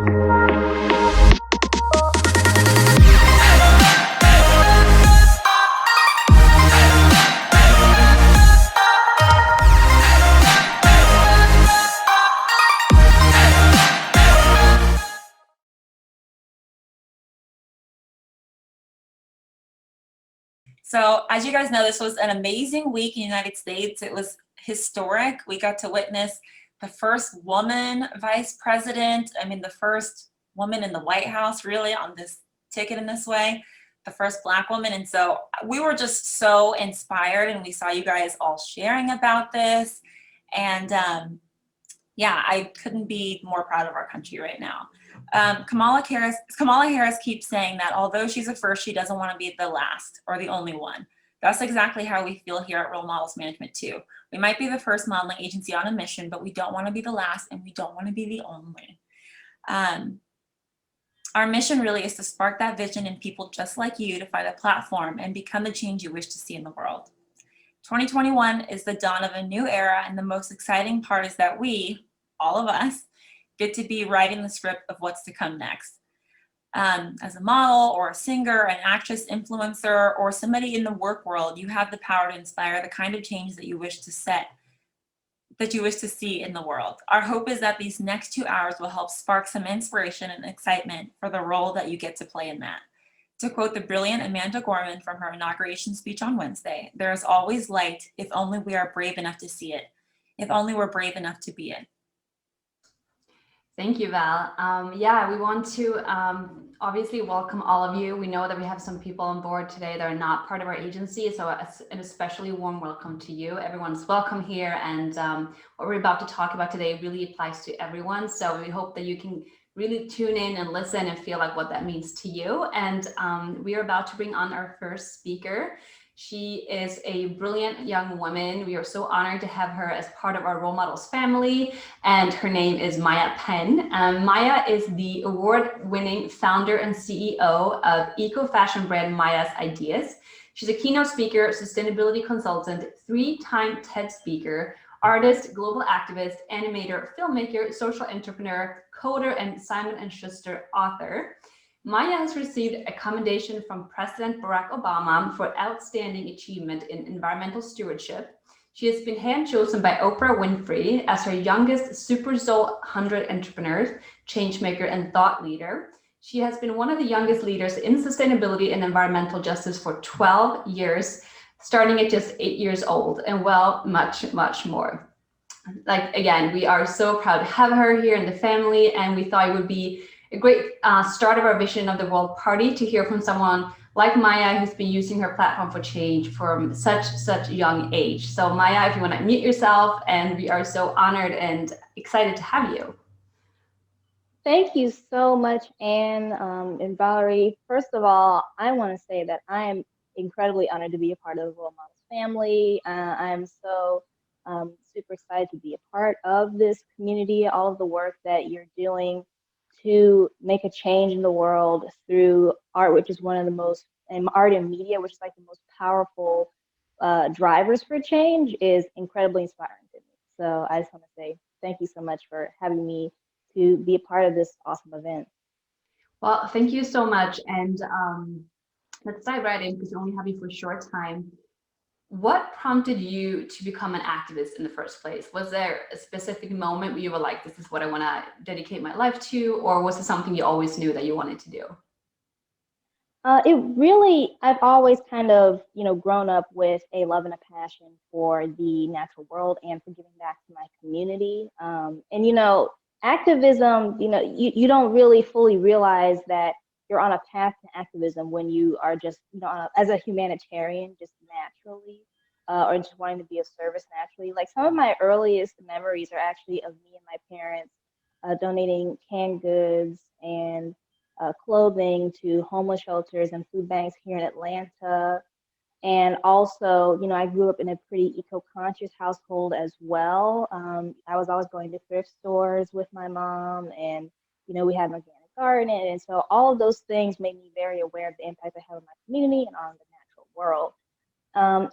So as you guys know, this was an amazing week in the United States. It was historic. We got to witness the first woman vice president. I mean, the first woman in the White House really on this ticket in this way, the first Black woman. And so we were just so inspired, and we saw you guys all sharing about this. And yeah, I couldn't be more proud of our country right now. Kamala Harris keeps saying that although she's a first, she doesn't want to be the last or the only one. That's exactly how we feel here at Role Models Management too. We might be the first modeling agency on a mission, but we don't want to be the last, and we don't want to be the only. Our mission really is to spark that vision in people just like you to find a platform and become the change you wish to see in the world. 2021 is the dawn of a new era, and the most exciting part is that we, all of us, get to be writing the script of what's to come next. As a model or a singer, an actress, influencer, or somebody in the work world, you have the power to inspire the kind of change that you wish to see in the world. Our hope is that these next 2 hours will help spark some inspiration and excitement for the role that you get to play in that. To quote the brilliant Amanda Gorman from her inauguration speech on Wednesday, "There is always light if only we are brave enough to see it, if only we're brave enough to be it." Thank you, Val. Yeah, we want to obviously welcome all of you. We know that we have some people on board today that are not part of our agency, so an especially warm welcome to you. Everyone's welcome here, and what we're about to talk about today really applies to everyone. So we hope that you can really tune in and listen and feel like what that means to you. And we are about to bring on our first speaker. She is a brilliant young woman. We are so honored to have her as part of our Role Models family, and her name is Maya Penn. Maya is the award-winning founder and CEO of eco-fashion brand Maya's Ideas. She's a keynote speaker, sustainability consultant, 3-time TED speaker, artist, global activist, animator, filmmaker, social entrepreneur, coder, and Simon & Schuster author. Maya has received a commendation from President Barack Obama for outstanding achievement in environmental stewardship. She has been hand-chosen by Oprah Winfrey as her youngest Super Soul 100 entrepreneur, changemaker, and thought leader. She has been one of the youngest leaders in sustainability and environmental justice for 12 years, starting at just 8 years old, and well, much, much more. Like, again, we are so proud to have her here in the family, and we thought it would be a great start of our Vision of the World Party to hear from someone like Maya, who's been using her platform for change from such a young age. So Maya, if you want to mute yourself, and we are so honored and excited to have you. Thank you so much, Anne and Valerie. First of all, I want to say that I am incredibly honored to be a part of the Role Models family. I'm so super excited to be a part of this community, all of the work that you're doing to make a change in the world through art, which is one of the most, and art and media, which is like the most powerful drivers for change, is incredibly inspiring to me. So I just want to say thank you so much for having me to be a part of this awesome event. Well, thank you so much. And let's dive right in, because we only have you for a short time. What prompted you to become an activist in the first place? Was there a specific moment where you were like, this is what I want to dedicate my life to, or was it something you always knew that you wanted to do? I've always kind of, grown up with a love and a passion for the natural world and for giving back to my community. Activism, you don't really fully realize that you're on a path to activism when you are just, as a humanitarian, just naturally, or just wanting to be of service naturally. Like, some of my earliest memories are actually of me and my parents donating canned goods and clothing to homeless shelters and food banks here in Atlanta. And also, I grew up in a pretty eco-conscious household as well. I was always going to thrift stores with my mom, and, we had an organic garden. And so all of those things made me very aware of the impact I have on my community and on the natural world.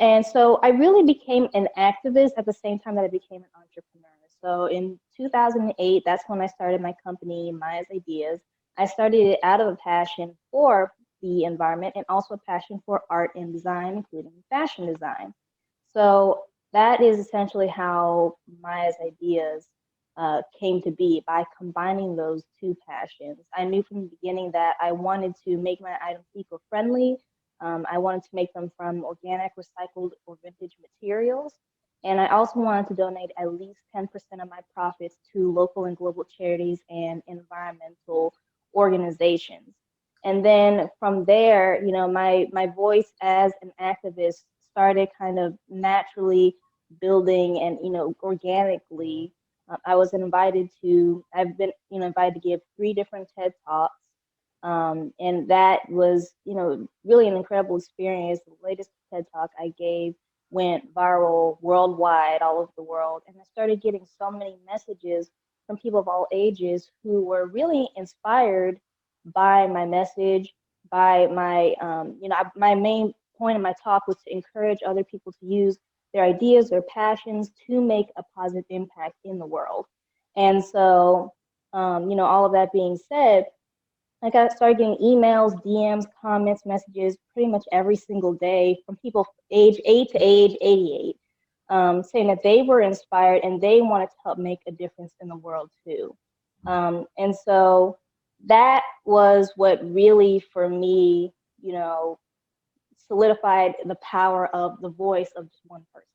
And so I really became an activist at the same time that I became an entrepreneur. So in 2008, that's when I started my company, Maya's Ideas. I started it out of a passion for the environment and also a passion for art and design, including fashion design. So that is essentially how Maya's Ideas came to be, by combining those two passions. I knew from the beginning that I wanted to make my items eco-friendly. I wanted to make them from organic, recycled, or vintage materials. And I also wanted to donate at least 10% of my profits to local and global charities and environmental organizations. And then from there, my voice as an activist started kind of naturally building and, organically. I've been, invited to give 3 different TED Talks. And that was, really an incredible experience. The latest TED Talk I gave went viral worldwide, all over the world. And I started getting so many messages from people of all ages who were really inspired by my message, by my main point of my talk was to encourage other people to use their ideas, their passions to make a positive impact in the world. And so, all of that being said, started getting emails, DMs, comments, messages pretty much every single day from people age 8 to age 88, saying that they were inspired and they wanted to help make a difference in the world too. And so that was what really, for me, solidified the power of the voice of just one person,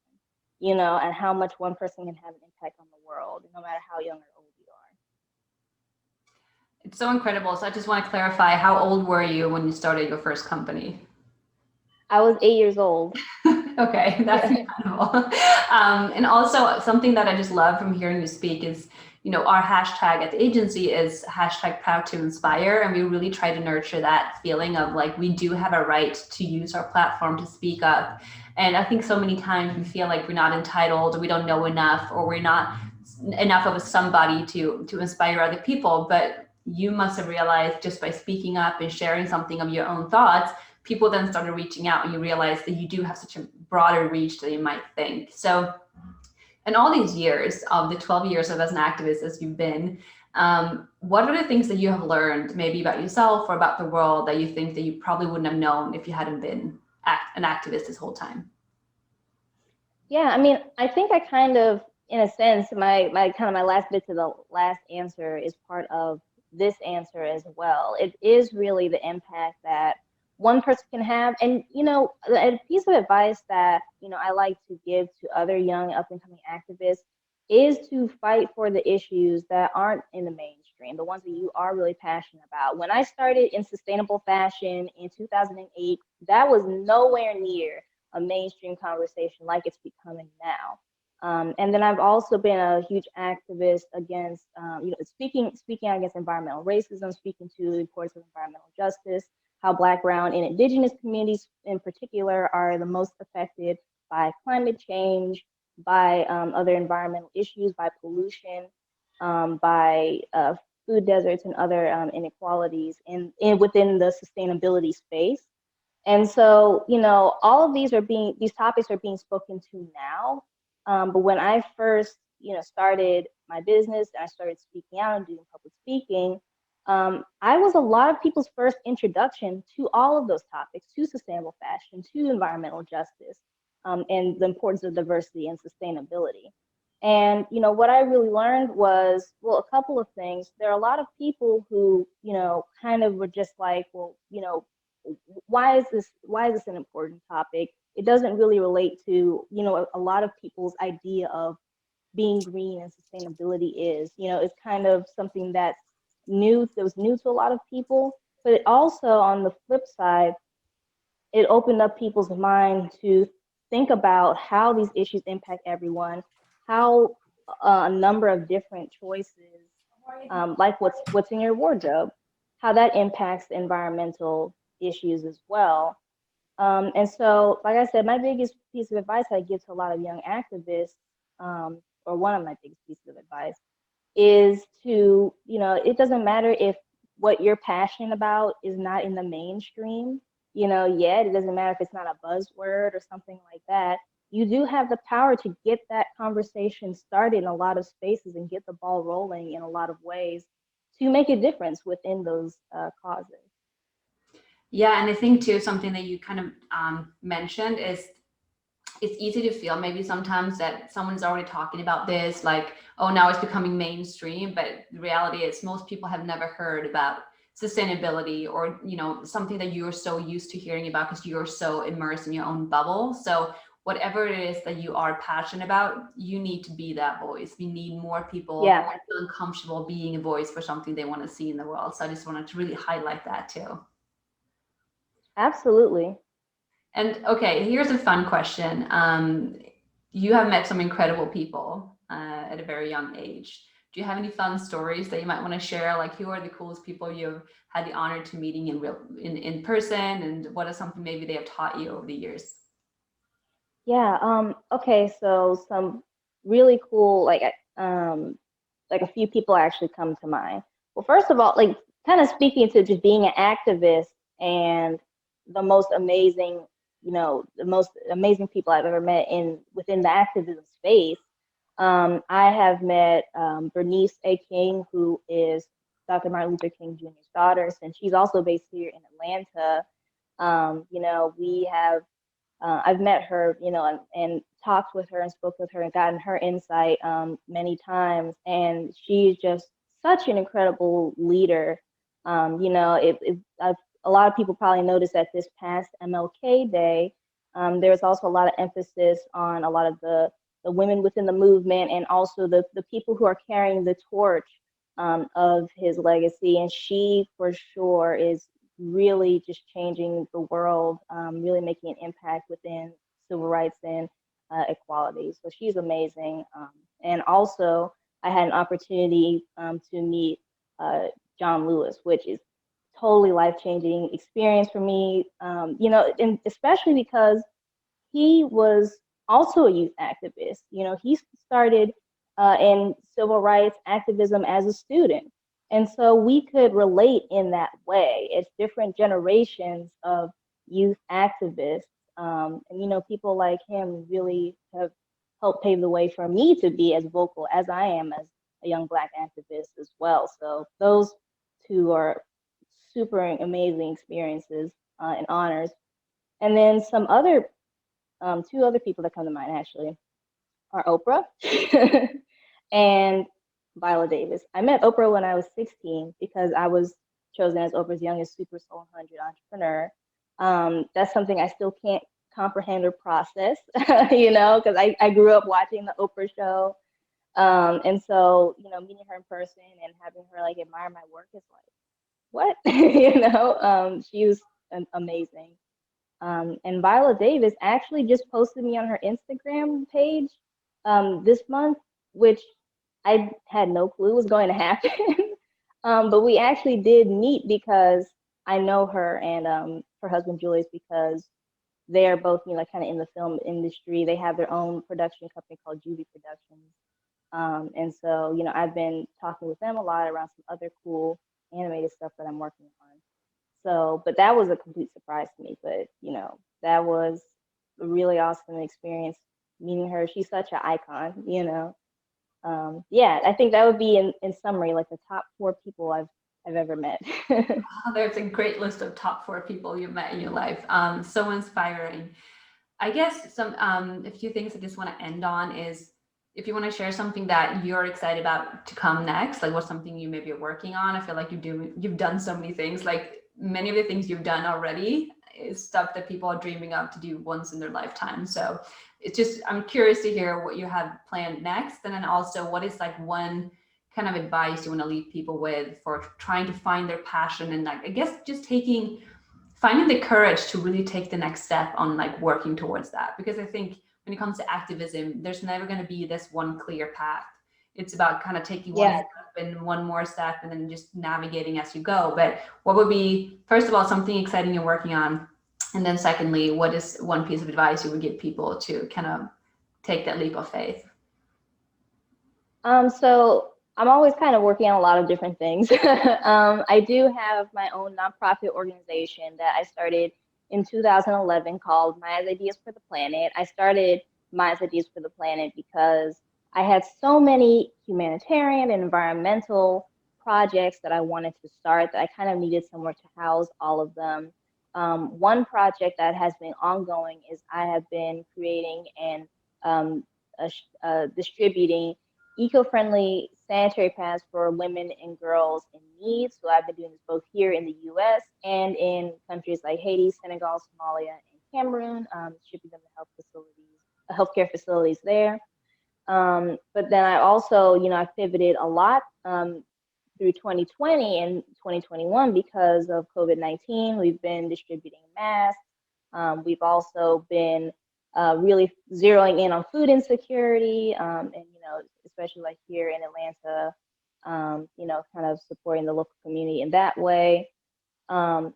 and how much one person can have an impact on the world, no matter how young or old you are. It's so incredible. So I just want to clarify, how old were you when you started your first company? I was 8 years old. Okay, that's incredible. And also something that I just love from hearing you speak is, our hashtag at the agency is hashtag proud to inspire. And we really try to nurture that feeling of like, we do have a right to use our platform to speak up. And I think so many times we feel like we're not entitled, or we don't know enough, or we're not enough of a somebody to inspire other people. But you must have realized, just by speaking up and sharing something of your own thoughts, people then started reaching out, and you realize that you do have such a broader reach than you might think. So in all these years, of the 12 years of as an activist as you've been, what are the things that you have learned maybe about yourself or about the world that you think that you probably wouldn't have known if you hadn't been an activist this whole time? Yeah, I mean, I think I kind of, in a sense, my last bit to the last answer is part of this answer as well. It is really the impact that one person can have. And, a piece of advice that, I like to give to other young up and coming activists is to fight for the issues that aren't in the mainstream, the ones that you are really passionate about. When I started in sustainable fashion in 2008, that was nowhere near a mainstream conversation like it's becoming now. And then I've also been a huge activist against, speaking out against environmental racism, speaking to the importance of environmental justice, how Black, Brown, and Indigenous communities in particular are the most affected by climate change, by other environmental issues, by pollution, by food deserts and other inequalities within the sustainability space. And so, all of these topics are being spoken to now. But when I first, started my business and I started speaking out and doing public speaking, I was a lot of people's first introduction to all of those topics, to sustainable fashion, to environmental justice, and the importance of diversity and sustainability. And, what I really learned was, well, a couple of things. There are a lot of people who, kind of were just like, well, why is this an important topic? It doesn't really relate to, a lot of people's idea of being green and sustainability is. It's kind of something that was new to a lot of people. But it also, on the flip side, it opened up people's mind to think about how these issues impact everyone, how a number of different choices, like what's in your wardrobe, how that impacts environmental issues as well. And so, like I said, my biggest piece of advice I give to a lot of young activists, or one of my biggest pieces of advice, is to, it doesn't matter if what you're passionate about is not in the mainstream, yet. It doesn't matter if it's not a buzzword or something like that. you do have the power to get that conversation started in a lot of spaces and get the ball rolling in a lot of ways to make a difference within those causes. Yeah, and I think too, something that you kind of mentioned is it's easy to feel maybe sometimes that someone's already talking about this, like, oh, now it's becoming mainstream. But the reality is most people have never heard about sustainability, or, you know, something that you're so used to hearing about because you're so immersed in your own bubble. So whatever it is that you are passionate about, you need to be that voice. We need more people Yeah, feeling comfortable being a voice for something they want to see in the world. So I just wanted to really highlight that too. absolutely. And okay, here's a fun question. You have met some incredible people at a very young age. Do you have any fun stories that you might want to share? Like, who are the coolest people you've had the honor to meeting in person, and what is something maybe they have taught you over the years? Yeah, okay, so some really cool, like a few people actually come to mind. Well, first of all, like kind of speaking to just being an activist and the most amazing, the most amazing people I've ever met in within the activism space. I have met Bernice A. King, who is Dr. Martin Luther King Jr.'s daughter, and she's also based here in Atlanta. We have I've met her, and talked with her and spoke with her and gotten her insight many times. And she's just such an incredible leader. A lot of people probably noticed that this past MLK Day, there was also a lot of emphasis on a lot of the women within the movement, and also the people who are carrying the torch of his legacy. And she, for sure, is really just changing the world, really making an impact within civil rights and equality. So she's amazing. And also, I had an opportunity to meet John Lewis, which is totally life-changing experience for me. And especially because he was also a youth activist. He started in civil rights activism as a student. And so we could relate in that way. It's different generations of youth activists. And people like him really have helped pave the way for me to be as vocal as I am as a young Black activist as well. So those two are super amazing experiences and honors. And then two other people that come to mind actually are Oprah and Viola Davis. I met Oprah when I was 16 because I was chosen as Oprah's youngest Super Soul 100 entrepreneur. That's something I still can't comprehend or process, because I grew up watching the Oprah show. And so, meeting her in person and having her like admire my work is like, what? She was amazing. And Viola Davis actually just posted me on her Instagram page this month, which I had no clue was going to happen. But we actually did meet because I know her and her husband Julius, because they are both, kind of in the film industry. They have their own production company called Judy Productions. And so, I've been talking with them a lot around some other cool animated stuff that I'm working on. So, but that was a complete surprise to me. But, that was a really awesome experience meeting her. She's such an icon. Yeah, I think that would be in summary, like the top 4 people I've ever met. Oh, there's a great list of top 4 people you've met in your life. So inspiring. I guess a few things I just want to end on is, if you want to share something that you're excited about to come next, like what's something you maybe are working on. I feel like you've done so many things. Like many of the things you've done already is stuff that people are dreaming of to do once in their lifetime. So it's just, I'm curious to hear what you have planned next. And then also, what is like one kind of advice you want to leave people with for trying to find their passion, and like, I guess just finding the courage to really take the next step on like working towards that. Because I think when it comes to activism, there's never going to be this one clear path. It's about kind of taking one Yeah. step and one more step and then just navigating as you go. But what would be, first of all, something exciting you're working on? And then secondly, what is one piece of advice you would give people to kind of take that leap of faith? So I'm always kind of working on a lot of different things. I do have my own nonprofit organization that I started in 2011 called My Ideas for the Planet. I started Minds Ideas for the Planet because I had so many humanitarian and environmental projects that I wanted to start that I kind of needed somewhere to house all of them. One project that has been ongoing is I have been creating and distributing eco-friendly sanitary pads for women and girls in need. So I've been doing this both here in the US and in countries like Haiti, Senegal, Somalia, and Cameroon, shipping them to healthcare facilities there. But then I also, I pivoted a lot through 2020 and 2021 because of COVID-19. We've been distributing masks. We've also been really zeroing in on food insecurity, and especially like here in Atlanta, kind of supporting the local community in that way. So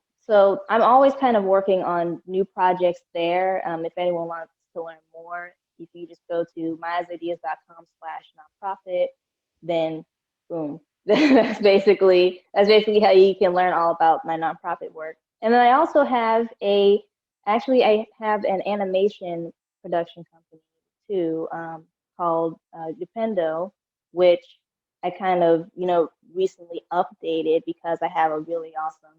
I'm always kind of working on new projects there. If anyone wants to learn more, if you just go to myasideas.com/nonprofit, then boom, that's basically how you can learn all about my nonprofit work. And then I also have I have an animation production company too, called Dependo, which I kind of, recently updated because I have a really awesome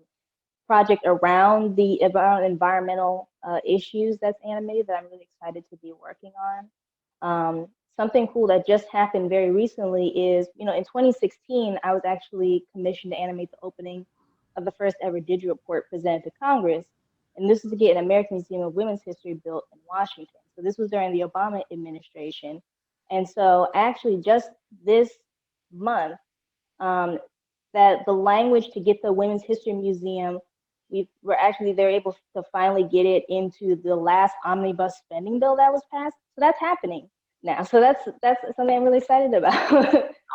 project around environmental issues that's animated that I'm really excited to be working on. Something cool that just happened very recently is, in 2016, I was actually commissioned to animate the opening of the first ever digital report presented to Congress. And this is to get an American Museum of Women's History built in Washington. So this was during the Obama administration. And so actually just this month, that the language to get the Women's History Museum, they're able to finally get it into the last omnibus spending bill that was passed. So that's happening now. So that's something I'm really excited about.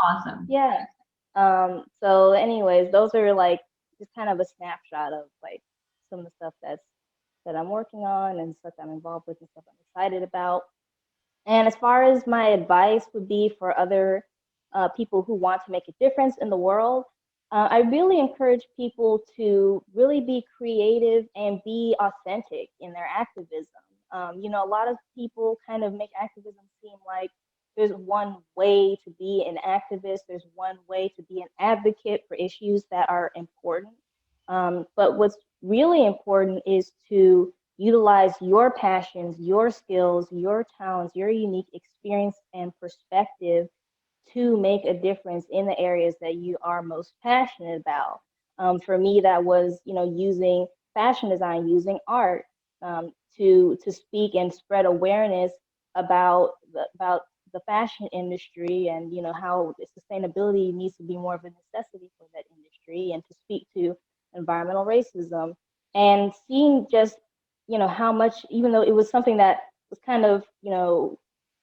Awesome. Yeah. So anyways, those are like just kind of a snapshot of like some of the stuff that I'm working on and stuff I'm involved with and stuff I'm excited about. And as far as my advice would be for other people who want to make a difference in the world, I really encourage people to really be creative and be authentic in their activism. A lot of people kind of make activism seem like there's one way to be an activist, there's one way to be an advocate for issues that are important. But what's really important is to utilize your passions, your skills, your talents, your unique experience and perspective to make a difference in the areas that you are most passionate about. For me, that was, using fashion design, using art, to speak and spread awareness about the fashion industry and how sustainability needs to be more of a necessity for that industry, and to speak to environmental racism, and seeing just how much, even though it was something that was kind of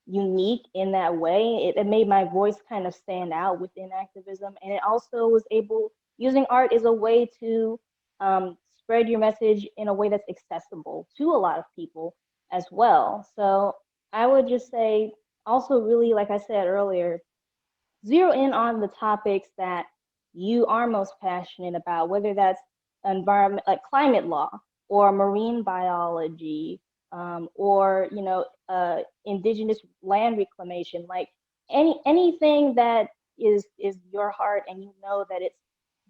unique in that way, it made my voice kind of stand out within activism. And it also was using art as a way to spread your message in a way that's accessible to a lot of people as well. So I would just say also, really, like I said earlier, zero in on the topics that you are most passionate about, whether that's environment, like climate law or marine biology, or indigenous land reclamation, like anything that is your heart, and that it's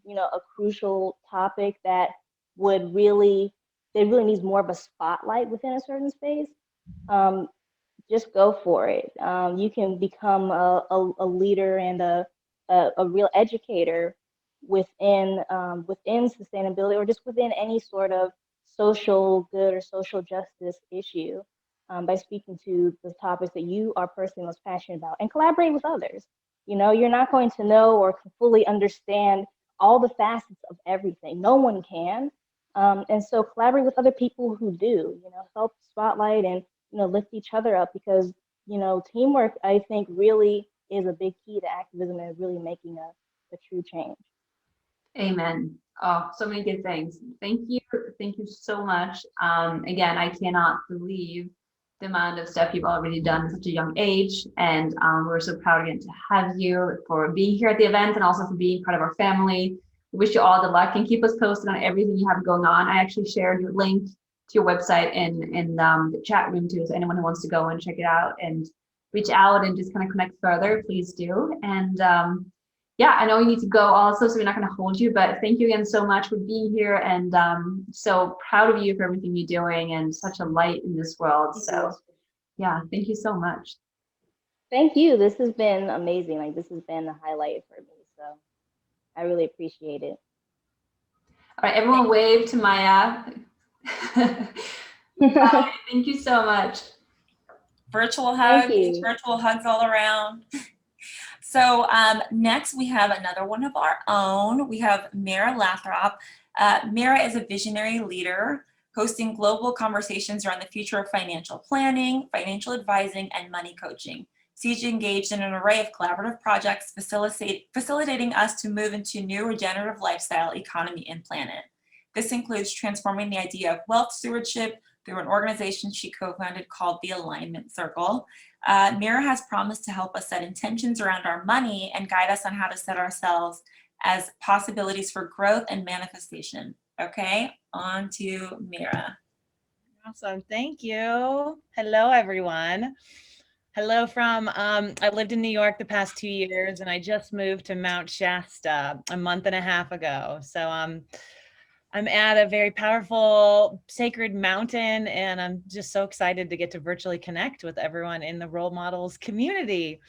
a crucial topic that really needs more of a spotlight within a certain space. Just go for it. You can become a leader and a real educator within sustainability, or just within any sort of social good or social justice issue, by speaking to the topics that you are personally most passionate about, and collaborate with others. You're not going to know or fully understand all the facets of everything. No one can. And so collaborate with other people who do, help spotlight and lift each other up, because teamwork, I think, really is a big key to activism and really making a true change. Amen. Oh, so many good things. Thank you. Thank you so much. Again, I cannot believe the amount of stuff you've already done at such a young age. And we're so proud again to have you, for being here at the event, and also for being part of our family. We wish you all the luck, and keep us posted on everything you have going on. I actually shared your link your website in the chat room too. So anyone who wants to go and check it out and reach out and just kind of connect further, please do. And yeah, I know you need to go also, so we're not going to hold you, but thank you again so much for being here, and so proud of you for everything you're doing and such a light in this world. So yeah, thank you so much. Thank you. This has been amazing. Like, this has been a highlight for me. So I really appreciate it. All right, everyone wave to Maya. Bye. Thank you so much. Virtual Thank hugs, you. virtual hugs all around. So next we have another one of our own. We have Mira Lathrop. Mira is a visionary leader hosting global conversations around the future of financial planning, financial advising, and money coaching. She's engaged in an array of collaborative projects facilitating us to move into a new regenerative lifestyle, economy, and planet. This includes transforming the idea of wealth stewardship through an organization she co-founded called the Alignment Circle. Mira has promised to help us set intentions around our money and guide us on how to set ourselves as possibilities for growth and manifestation. Okay, on to Mira. Awesome, thank you. Hello, everyone. Hello from, I lived in New York the past 2 years, and I just moved to Mount Shasta a month and a half ago. So I'm at a very powerful, sacred mountain, and I'm just so excited to get to virtually connect with everyone in the Role Models community.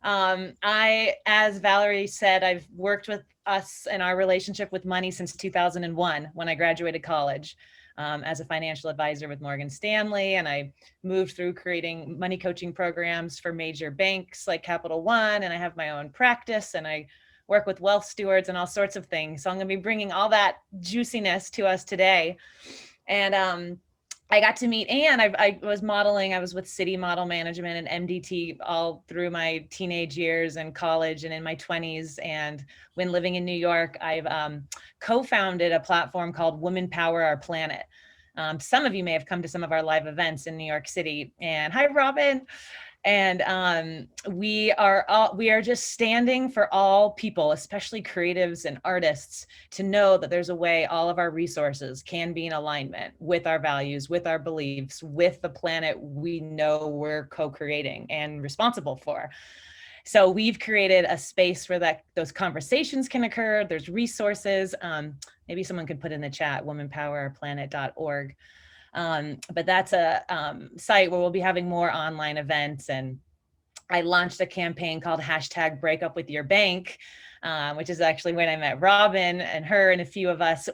As Valerie said, I've worked with us and our relationship with money since 2001 when I graduated college. As a financial advisor with Morgan Stanley, and I moved through creating money coaching programs for major banks like Capital One, and I have my own practice, and I work with wealth stewards and all sorts of things. So I'm going to be bringing all that juiciness to us today. And I got to meet Anne. I was modeling. I was with City Model Management and MDT all through my teenage years and college and in my 20s. And when living in New York, I've co-founded a platform called Women Power Our Planet. Some of you may have come to some of our live events in New York City. And hi, Robin. And we are just standing for all people, especially creatives and artists, to know that there's a way all of our resources can be in alignment with our values, with our beliefs, with the planet we know we're co-creating and responsible for. So we've created a space where those conversations can occur. There's resources. Maybe someone could put in the chat, womanpowerourplanet.org. But that's a site where we'll be having more online events. And I launched a campaign called #BreakUpWithYourBank, which is actually when I met Robin, and her and a few of us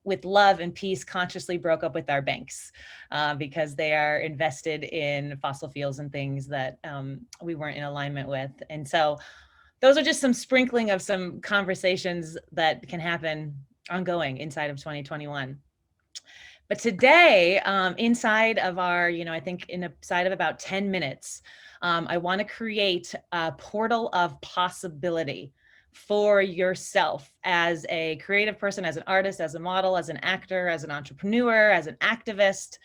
with love and peace consciously broke up with our banks because they are invested in fossil fuels and things that we weren't in alignment with. And so those are just some sprinkling of some conversations that can happen ongoing inside of 2021. But today, inside of our, I think inside of about 10 minutes, I want to create a portal of possibility for yourself as a creative person, as an artist, as a model, as an actor, as an entrepreneur, as an activist,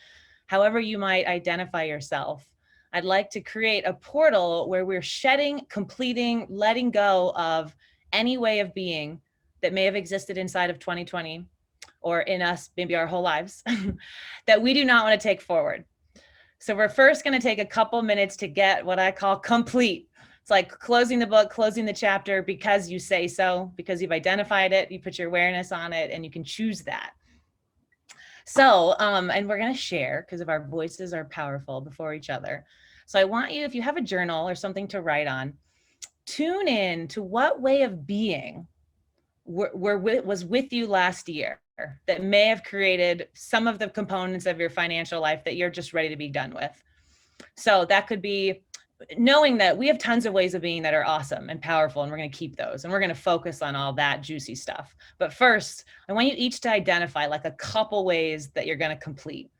however you might identify yourself. I'd like to create a portal where we're shedding, completing, letting go of any way of being that may have existed inside of 2020 or in us, maybe our whole lives, that we do not want to take forward. So we're first going to take a couple minutes to get what I call complete. It's like closing the book, closing the chapter because you say so, because you've identified it, you put your awareness on it, and you can choose that. So, and we're going to share because of our voices are powerful before each other. So I want you, if you have a journal or something to write on, tune in to what way of being was with you last year that may have created some of the components of your financial life that you're just ready to be done with. So that could be knowing that we have tons of ways of being that are awesome and powerful, and we're going to keep those, and we're going to focus on all that juicy stuff. But first, I want you each to identify like a couple ways that you're going to complete.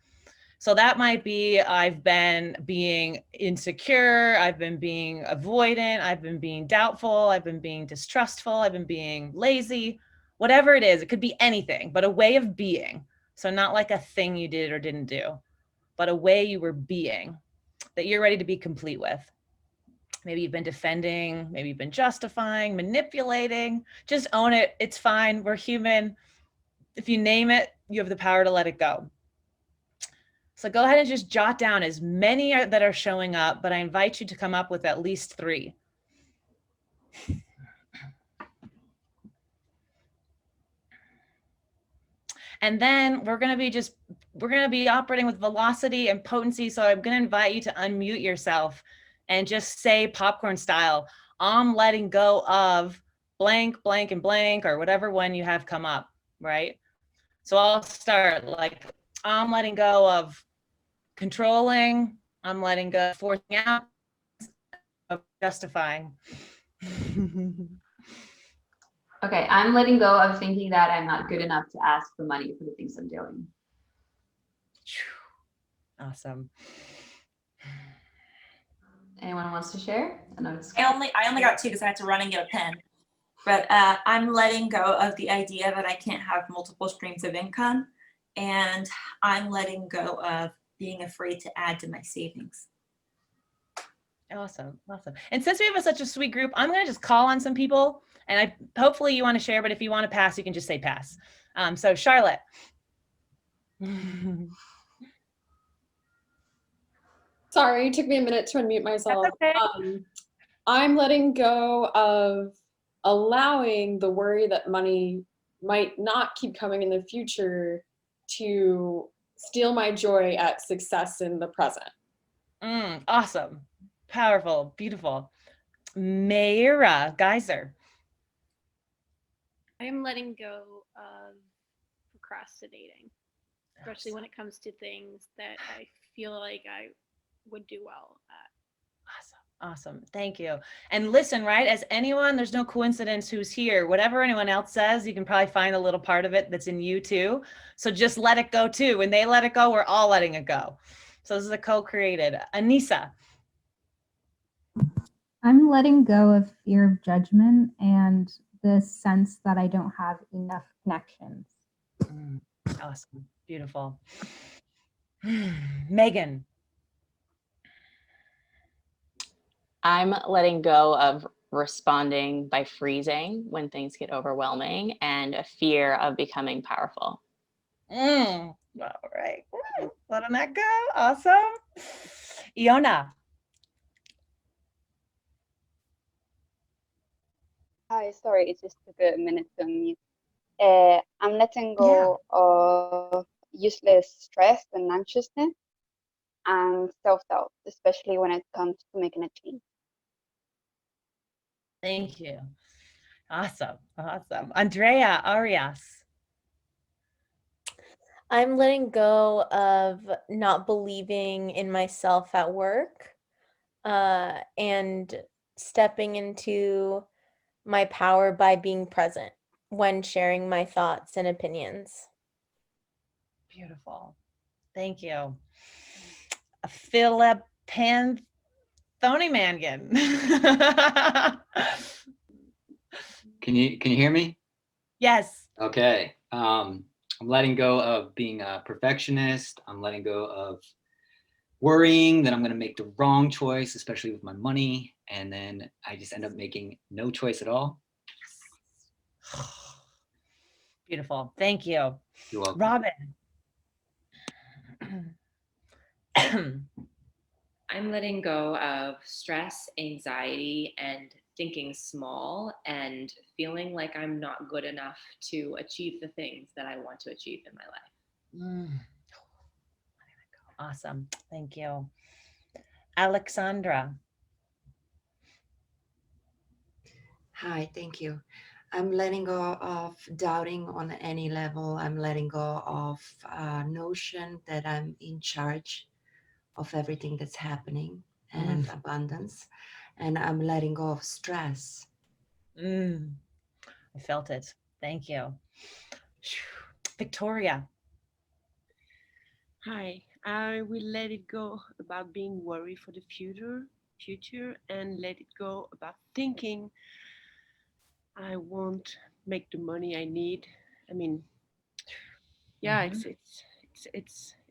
So that might be, I've been being insecure, I've been being avoidant, I've been being doubtful, I've been being distrustful, I've been being lazy, whatever it is. It could be anything, but a way of being. So not like a thing you did or didn't do, but a way you were being that you're ready to be complete with. Maybe you've been defending, maybe you've been justifying, manipulating. Just own it. It's fine. We're human. If you name it, you have the power to let it go. So go ahead and just jot down as many that are showing up, but I invite you to come up with at least 3. And then we're going to be operating with velocity and potency. So I'm going to invite you to unmute yourself and just say popcorn style, I'm letting go of blank, blank, and blank, or whatever one you have come up, right? So I'll start like, I'm letting go of controlling, I'm letting go of forcing out, of justifying. Okay, I'm letting go of thinking that I'm not good enough to ask for money for the things I'm doing. Awesome. Anyone wants to share? I only got 2 because I had to run and get a pen. But I'm letting go of the idea that I can't have multiple streams of income, and I'm letting go of being afraid to add to my savings. Awesome. Awesome. And since we have such a sweet group, I'm going to just call on some people, and hopefully you want to share, but if you want to pass, you can just say pass. So Charlotte. Sorry, it took me a minute to unmute myself. That's okay. I'm letting go of allowing the worry that money might not keep coming in the future to steal my joy at success in the present. Awesome. Powerful. Beautiful. Mayra Geyser. I am letting go of procrastinating, especially when it comes to things that I feel like I would do well at. Awesome. Thank you. And listen, right, as anyone, there's no coincidence who's here. Whatever anyone else says, you can probably find a little part of it that's in you too. So just let it go too. When they let it go, we're all letting it go. So this is a co-created. Anissa. I'm letting go of fear of judgment and the sense that I don't have enough connections. Awesome. Beautiful. Megan. I'm letting go of responding by freezing when things get overwhelming and a fear of becoming powerful. All right. Letting that go. Awesome. Iona. Hi, sorry, it just took a minute to unmute. I'm letting go of useless stress and anxiousness and self-doubt, especially when it comes to making a change. Thank you. Awesome. Awesome. Andrea Arias. I'm letting go of not believing in myself at work and stepping into my power by being present when sharing my thoughts and opinions. Beautiful. Thank you. Philip Thony Mangan. Can you hear me? Yes. Okay. I'm letting go of being a perfectionist. I'm letting go of worrying that I'm going to make the wrong choice, especially with my money. And then I just end up making no choice at all. Beautiful. Thank you. You're welcome. Robin. I'm letting go of stress, anxiety, and thinking small and feeling like I'm not good enough to achieve the things that I want to achieve in my life. Awesome. Thank you. Alexandra. Hi, thank you. I'm letting go of doubting on any level. I'm letting go of notion that I'm in charge of everything that's happening and abundance. And I'm letting go of stress. I felt it. Thank you. Victoria. Hi, I will let it go about being worried for the future and let it go about thinking I won't make the money I need. I mean, yeah,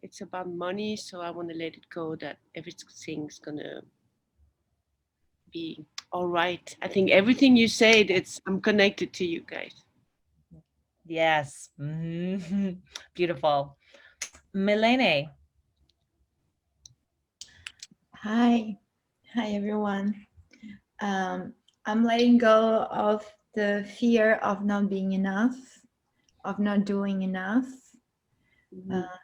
it's about money, so I want to let it go that everything's gonna be all right. I think everything you said, I'm connected to you guys. Yes. Beautiful. Milene. Hi. Hi, everyone. I'm letting go of the fear of not being enough, of not doing enough,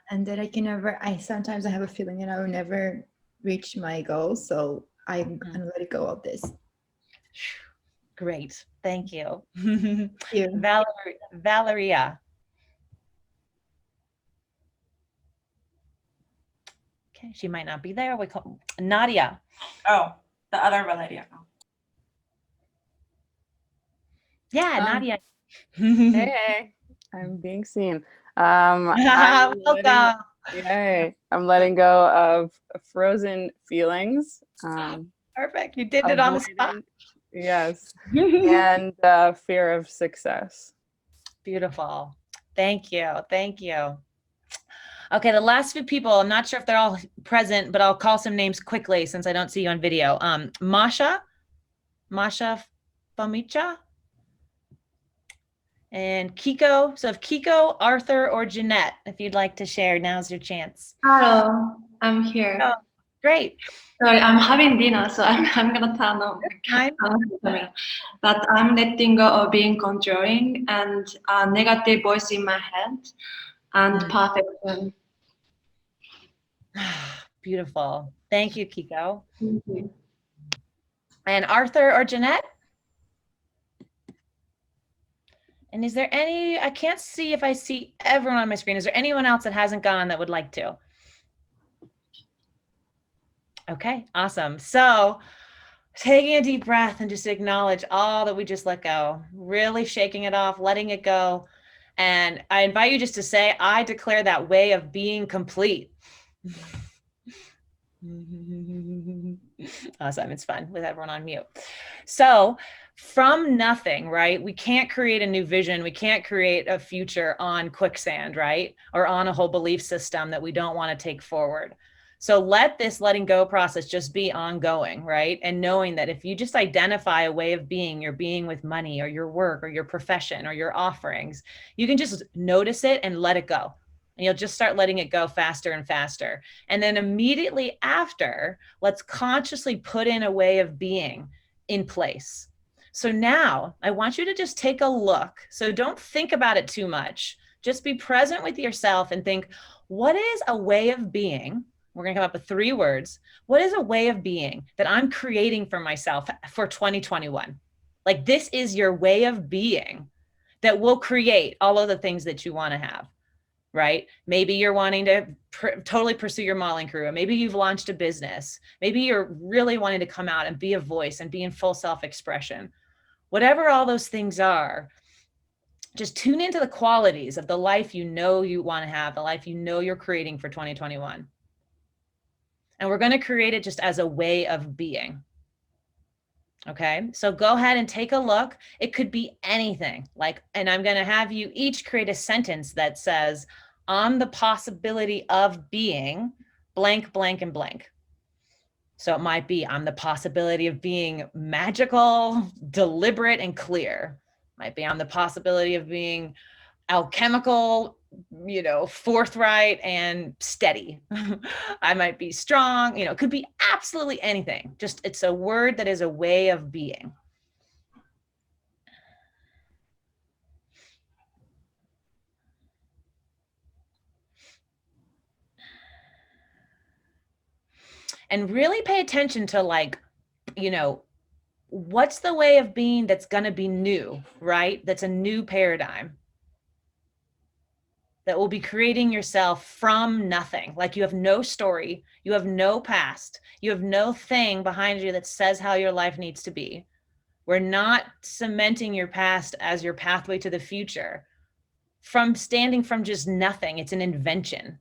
and that sometimes I have a feeling that I will never reach my goal. So I'm gonna let go of this. Great. Thank you. you. Valeria. Okay, she might not be there. We call Nadia. Oh, the other Valeria. Yeah, Nadia. Hey, I'm being seen. I'm Welcome. I'm letting go of frozen feelings. Perfect. You did it on the spot. Yes. And fear of success. Beautiful. Thank you. Thank you. Okay, the last few people, I'm not sure if they're all present, but I'll call some names quickly since I don't see you on video. Masha Famicha, and Kiko. So if Kiko, Arthur, or Jeanette, if you'd like to share, now's your chance. Hello, I'm here. Oh, great. Sorry, I'm having dinner, so I'm gonna turn on the camera. But I'm letting go of being controlling and a negative voice in my head and perfection. Beautiful. Thank you, Kiko. Thank you. And Arthur or Jeanette? And is there any, I can't see if I see everyone on my screen. Is there anyone else that hasn't gone that would like to? Okay, awesome. So taking a deep breath and just acknowledge all that we just let go, really shaking it off, letting it go. And I invite you just to say, I declare that way of being complete. Awesome. It's fun with everyone on mute. So from nothing, right? We can't create a new vision. We can't create a future on quicksand, right? Or on a whole belief system that we don't want to take forward. So let this letting go process just be ongoing, right? And knowing that if you just identify a way of being, your being with money or your work or your profession or your offerings, you can just notice it and let it go. And you'll just start letting it go faster and faster. And then immediately after, let's consciously put in a way of being in place. So now I want you to just take a look. So don't think about it too much. Just be present with yourself and think, what is a way of being? We're going to come up with 3 words. What is a way of being that I'm creating for myself for 2021? Like this is your way of being that will create all of the things that you want to have, right? Maybe you're wanting to totally pursue your modeling career. Maybe you've launched a business. Maybe you're really wanting to come out and be a voice and be in full self-expression. Whatever all those things are, just tune into the qualities of the life you know you want to have, the life you know you're creating for 2021. And we're going to create it just as a way of being. Okay, so go ahead and take a look. It could be anything like, and I'm going to have you each create a sentence that says, on the possibility of being blank, blank, and blank. So it might be on the possibility of being magical, deliberate, and clear. Might be on the possibility of being alchemical, forthright and steady. I might be strong, it could be absolutely anything. Just it's a word that is a way of being. And really pay attention to what's the way of being that's going to be new, right? That's a new paradigm. That will be creating yourself from nothing. Like you have no story, you have no past, you have no thing behind you that says how your life needs to be. We're not cementing your past as your pathway to the future. From standing from just nothing, it's an invention.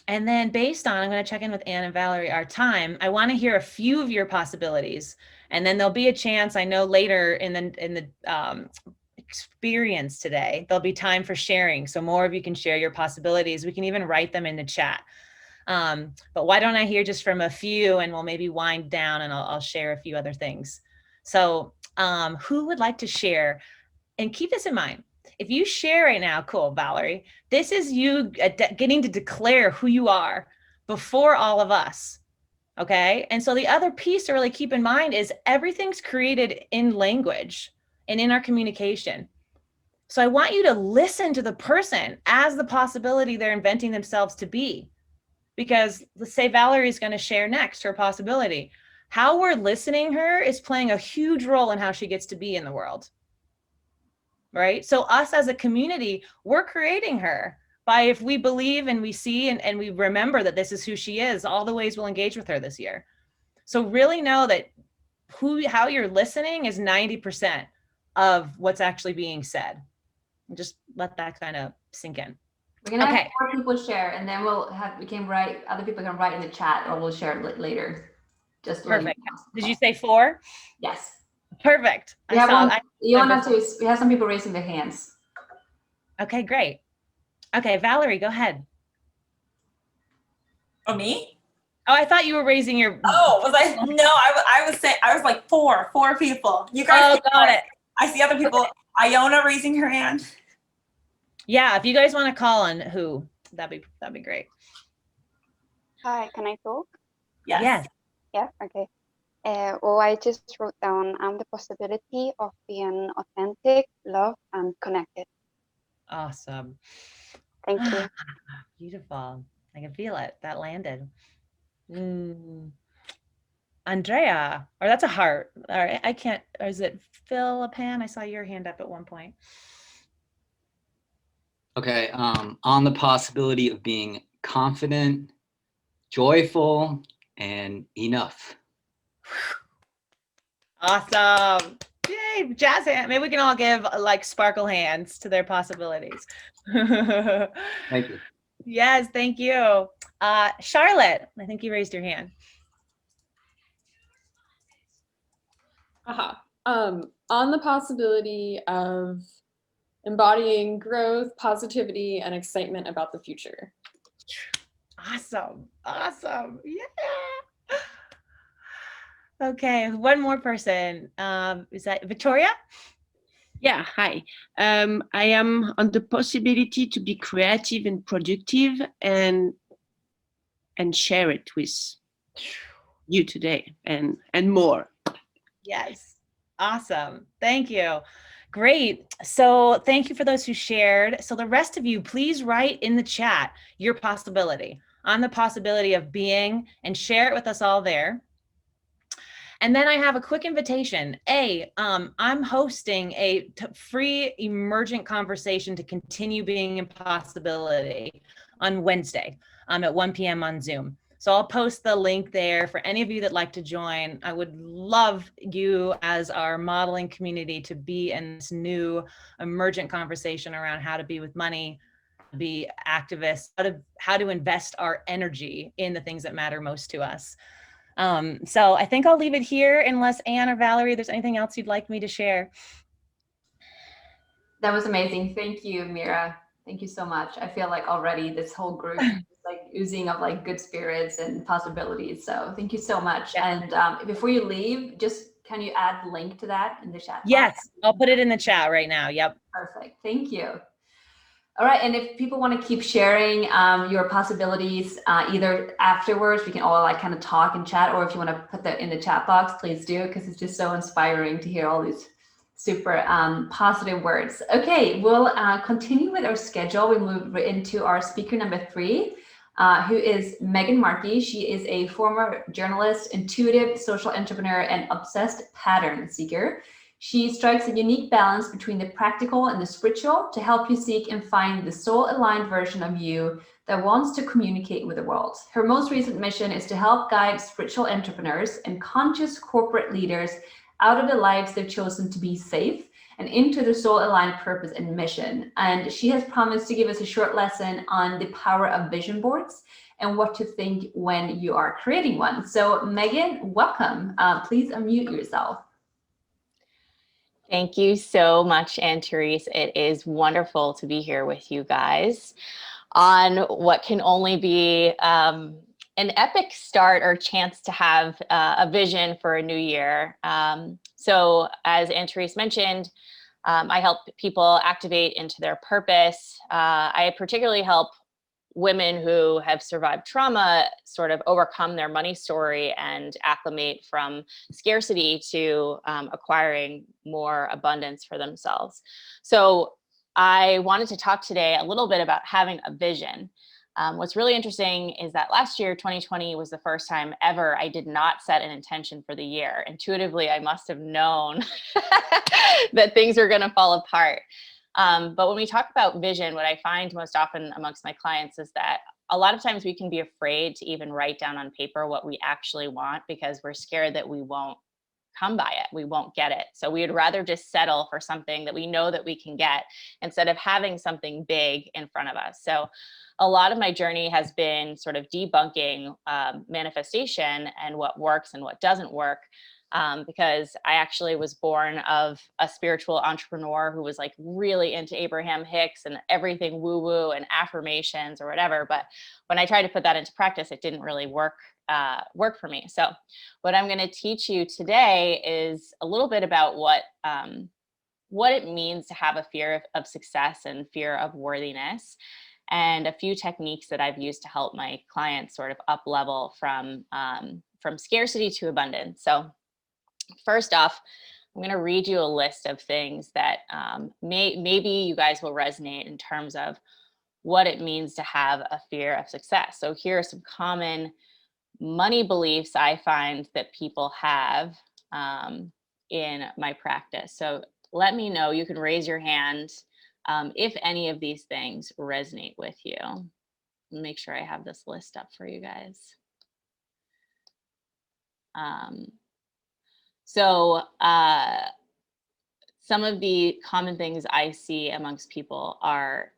And then based on, I'm going to check in with Anne and Valerie, our time, I want to hear a few of your possibilities. And then there'll be a chance, I know later in the experience today, there'll be time for sharing. So more of you can share your possibilities. We can even write them in the chat. But why don't I hear just from a few and we'll maybe wind down and I'll share a few other things. So who would like to share? And keep this in mind. if you share right now, cool, Valerie, this is you getting to declare who you are before all of us. Okay. And so the other piece to really keep in mind is everything's created in language and in our communication. So I want you to listen to the person as the possibility they're inventing themselves to be. Because let's say Valerie's going to share next her possibility. How we're listening her is playing a huge role in how she gets to be in the world. Right? So us as a community, we're creating her by if we believe and we see and we remember that this is who she is, all the ways we'll engage with her this year. So really know that how you're listening is 90% of what's actually being said. Just let that kind of sink in. We're gonna have more people share, and then other people can write in the chat, or we'll share it later. Just perfect. Did you say 4? Yes. Perfect. We have some people raising their hands. Okay, great. Okay, Valerie, go ahead. Oh, me? Oh, I thought you were raising your. Oh, was I? No, I was saying, I was like four people. You guys. Oh, got it. I see other people. Iona raising her hand. Yeah, if you guys want to call on who, that'd be great. Hi, can I talk? Yes. Yeah, okay. Well, I just wrote down the possibility of being authentic, loved, and connected. Awesome. Thank you. Beautiful. I can feel it. That landed. Andrea, or that's a heart. All right, I can't, or is it Philippan? I saw your hand up at one point. Okay, on the possibility of being confident, joyful, and enough. Awesome. Yay, jazz hand. Maybe we can all give like sparkle hands to their possibilities. Thank you. Yes, thank you. Charlotte, I think you raised your hand. On the possibility of embodying growth, positivity, and excitement about the future. Awesome. Awesome. Yeah. Okay, one more person. Is that Victoria? Yeah, hi. I am on the possibility to be creative and productive and share it with you today and more. Yes. Awesome. Thank you. Great. So thank you for those who shared. So the rest of you, please write in the chat your possibility on the possibility of being and share it with us all there. And then I have a quick invitation. I'm hosting a free emergent conversation to continue being in possibility on Wednesday at 1 p.m. on Zoom. So I'll post the link there for any of you that like to join. I would love you as our modeling community to be in this new emergent conversation around how to be with money, be activists, how to invest our energy in the things that matter most to us. So I think I'll leave it here unless Anne or Valerie, there's anything else you'd like me to share. That was amazing. Thank you, Mira. Thank you so much. I feel like already this whole group is like oozing of like good spirits and possibilities. So thank you so much. Yeah. And before you leave, can you add the link to that in the chat? Yes, I'll put it in the chat right now. Yep. Perfect. Thank you. All right, and if people want to keep sharing your possibilities either afterwards, we can all like kind of talk and chat, or if you want to put that in the chat box, please do, because it's just so inspiring to hear all these super positive words. Okay, we'll continue with our schedule. We move into our speaker number 3, who is Megan Markey. She is a former journalist, intuitive social entrepreneur, and obsessed pattern seeker. She strikes a unique balance between the practical and the spiritual to help you seek and find the soul-aligned version of you that wants to communicate with the world. Her most recent mission is to help guide spiritual entrepreneurs and conscious corporate leaders out of the lives they've chosen to be safe and into their soul-aligned purpose and mission. And she has promised to give us a short lesson on the power of vision boards and what to think when you are creating one. So Megan, welcome. Please unmute yourself. Thank you so much, Anne-Therese. It is wonderful to be here with you guys on what can only be an epic start or chance to have a vision for a new year. So as Anne-Therese mentioned, I help people activate into their purpose. I particularly help women who have survived trauma sort of overcome their money story and acclimate from scarcity to acquiring more abundance for themselves. So I wanted to talk today a little bit about having a vision. What's really interesting is that last year, 2020, was the first time ever I did not set an intention for the year. Intuitively, I must have known that things are going to fall apart. But when we talk about vision, what I find most often amongst my clients is that a lot of times we can be afraid to even write down on paper what we actually want because we're scared that we won't come by it, we won't get it. So we would rather just settle for something that we know that we can get instead of having something big in front of us. So a lot of my journey has been sort of debunking manifestation and what works and what doesn't work. Because I actually was born of a spiritual entrepreneur who was like really into Abraham Hicks and everything woo-woo and affirmations or whatever. But when I tried to put that into practice, it didn't really work for me. So what I'm going to teach you today is a little bit about what it means to have a fear of success and fear of worthiness, and a few techniques that I've used to help my clients sort of up level from scarcity to abundance. So first off, I'm going to read you a list of things that maybe you guys will resonate in terms of what it means to have a fear of success. So here are some common money beliefs I find that people have in my practice. So let me know, you can raise your hand if any of these things resonate with you. Make sure I have this list up for you guys. So some of the common things I see amongst people are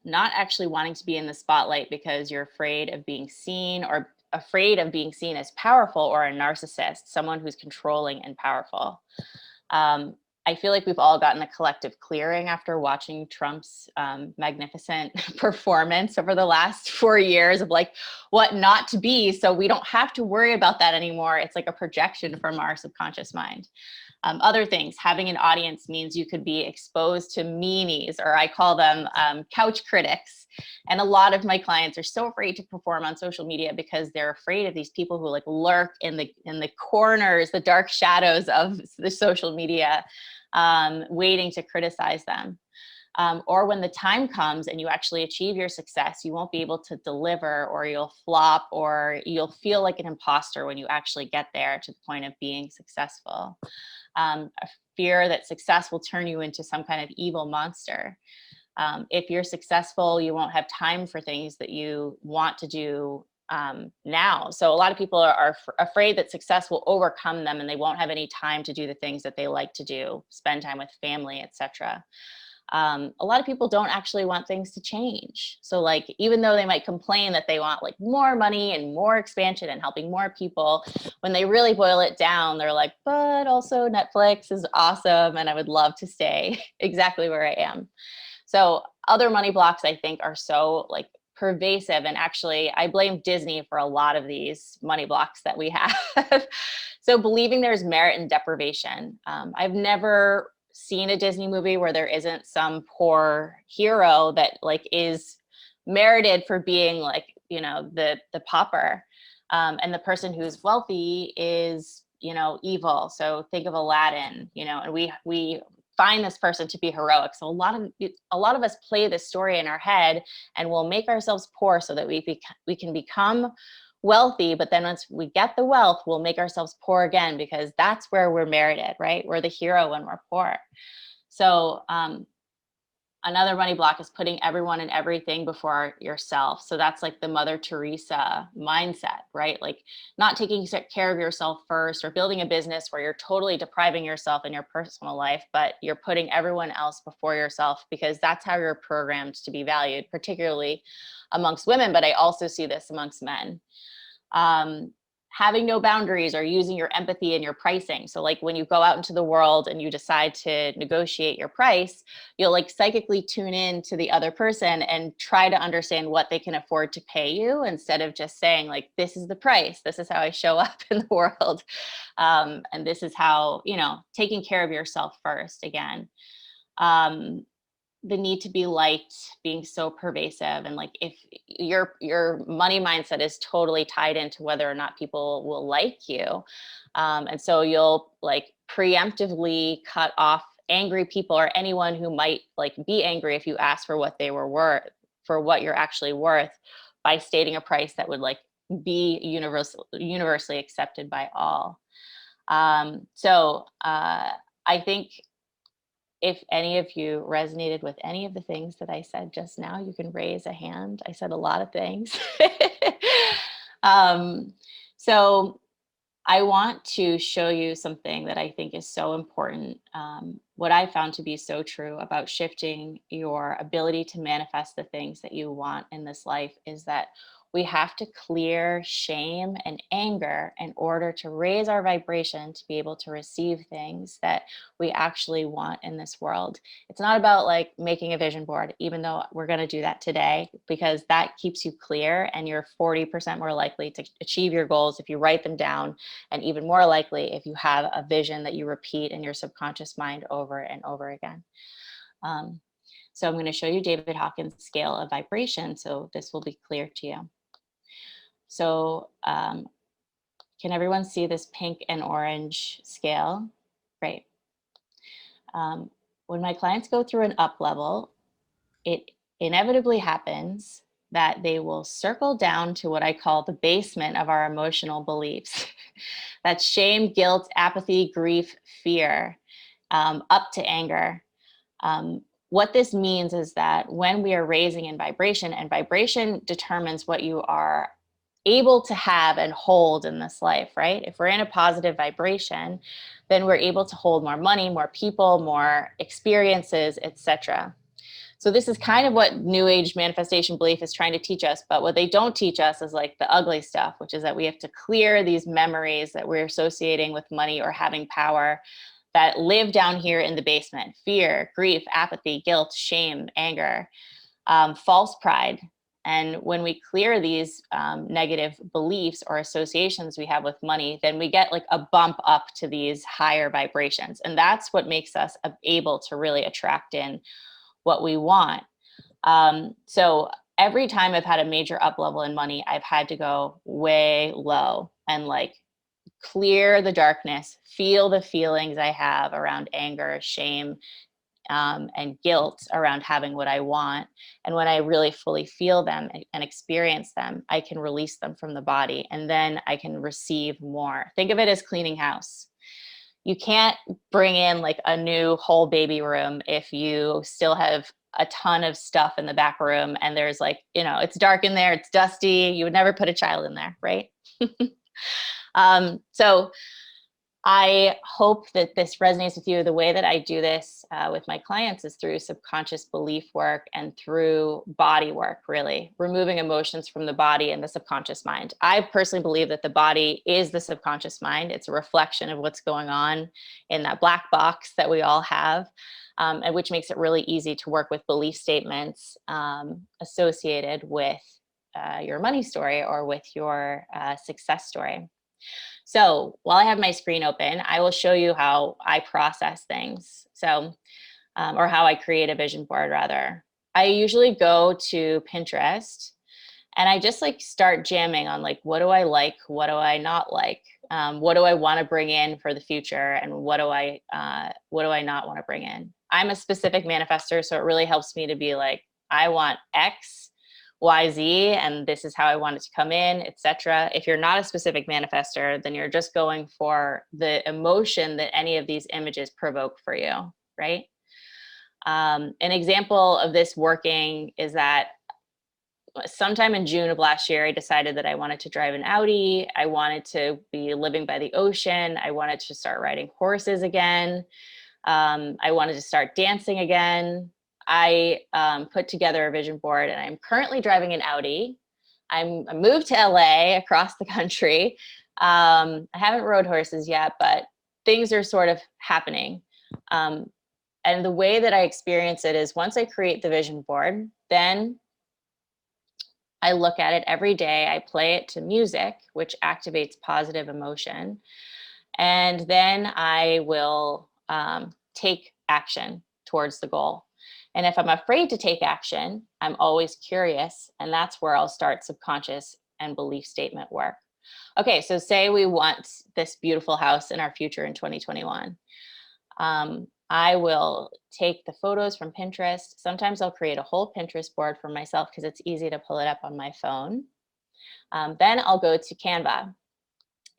not actually wanting to be in the spotlight because you're afraid of being seen, or afraid of being seen as powerful or a narcissist, someone who's controlling and powerful. I feel like we've all gotten a collective clearing after watching Trump's magnificent performance over the last 4 years of like what not to be. So we don't have to worry about that anymore. It's like a projection from our subconscious mind. Other things, having an audience means you could be exposed to meanies, or I call them couch critics. And a lot of my clients are so afraid to perform on social media because they're afraid of these people who like lurk in the corners, the dark shadows of the social media, waiting to criticize them. Or when the time comes and you actually achieve your success, you won't be able to deliver, or you'll flop, or you'll feel like an imposter when you actually get there to the point of being successful. A fear that success will turn you into some kind of evil monster. If you're successful, you won't have time for things that you want to do now. So a lot of people are afraid that success will overcome them and they won't have any time to do the things that they like to do, spend time with family, etc. A lot of people don't actually want things to change. So like, even though they might complain that they want like more money and more expansion and helping more people, when they really boil it down, they're like, but also Netflix is awesome and I would love to stay exactly where I am. So other money blocks I think are so like pervasive, and actually I blame Disney for a lot of these money blocks that we have. So believing there's merit in deprivation. I've never seen a Disney movie where there isn't some poor hero that like is merited for being like, you know, the pauper, and the person who's wealthy is, you know, evil. So think of Aladdin, you know, and we find this person to be heroic. So a lot of us play this story in our head and we'll make ourselves poor so that we can become wealthy, but then once we get the wealth, we'll make ourselves poor again, because that's where we're merited, right? We're the hero when we're poor. So another money block is putting everyone and everything before yourself. So that's like the Mother Teresa mindset, right? Like not taking care of yourself first, or building a business where you're totally depriving yourself in your personal life, but you're putting everyone else before yourself, because that's how you're programmed to be valued, particularly amongst women, but I also see this amongst men. Having no boundaries, or using your empathy in your pricing. So like when you go out into the world and you decide to negotiate your price, you'll like psychically tune in to the other person and try to understand what they can afford to pay you, instead of just saying like, this is the price, this is how I show up in the world. And this is how, you know, taking care of yourself first again. the need to be liked being so pervasive, and like if your money mindset is totally tied into whether or not people will like you, and so you'll like preemptively cut off angry people or anyone who might like be angry if you ask for what they were worth, for what you're actually worth, by stating a price that would like be universally accepted by all. I think if any of you resonated with any of the things that I said just now, you can raise a hand. I said a lot of things. So I want to show you something that I think is so important. What I found to be so true about shifting your ability to manifest the things that you want in this life is that we have to clear shame and anger in order to raise our vibration to be able to receive things that we actually want in this world. It's not about like making a vision board, even though we're going to do that today, because that keeps you clear and you're 40% more likely to achieve your goals if you write them down, and even more likely if you have a vision that you repeat in your subconscious mind over and over again. So I'm going to show you David Hawkins' scale of vibration, so this will be clear to you. So can everyone see this pink and orange scale? Great. When my clients go through an up level, it inevitably happens that they will circle down to what I call the basement of our emotional beliefs. That's shame, guilt, apathy, grief, fear, up to anger. What this means is that when we are raising in vibration, and vibration determines what you are able to have and hold in this life, right? If we're in a positive vibration, then we're able to hold more money, more people, more experiences, etc. So this is kind of what New Age manifestation belief is trying to teach us, but what they don't teach us is like the ugly stuff, which is that we have to clear these memories that we're associating with money or having power that live down here in the basement: fear, grief, apathy, guilt, shame, anger, false pride. And when we clear these negative beliefs or associations we have with money, then we get like a bump up to these higher vibrations. And that's what makes us able to really attract in what we want. So every time I've had a major up level in money, I've had to go way low and like clear the darkness, feel the feelings I have around anger, shame, and guilt around having what I want. And when I really fully feel them and experience them, I can release them from the body, and then I can receive more. Think of it as cleaning house. You can't bring in like a new whole baby room if you still have a ton of stuff in the back room and there's like, you know, it's dark in there, it's dusty. You would never put a child in there, right? So I hope that this resonates with you. The way that I do this with my clients is through subconscious belief work and through body work, really removing emotions from the body and the subconscious mind. I personally believe that the body is the subconscious mind. It's a reflection of what's going on in that black box that we all have, and which makes it really easy to work with belief statements associated with your money story or with your success story. So while I have my screen open, I will show you how I process things. So, or how I create a vision board rather. I usually go to Pinterest and I just like start jamming on like, what do I like? What do I not like? What do I want to bring in for the future? And what do I not want to bring in? I'm a specific manifester, so it really helps me to be like, I want X, Y, Z, and this is how I want it to come in, etc. If you're not a specific manifester, then you're just going for the emotion that any of these images provoke for you, right? An example of this working is that sometime in June of last year, I decided that I wanted to drive an Audi. I wanted to be living by the ocean. I wanted to start riding horses again. I wanted to start dancing again. I put together a vision board, and I'm currently driving an Audi. I moved to LA across the country. I haven't rode horses yet, but things are sort of happening. And the way that I experience it is once I create the vision board, then I look at it every day. I play it to music, which activates positive emotion. And then I will take action towards the goal. And if I'm afraid to take action, I'm always curious, and that's where I'll start subconscious and belief statement work. Okay, so say we want this beautiful house in our future in 2021. I will take the photos from Pinterest. Sometimes I'll create a whole Pinterest board for myself because it's easy to pull it up on my phone. Then I'll go to Canva.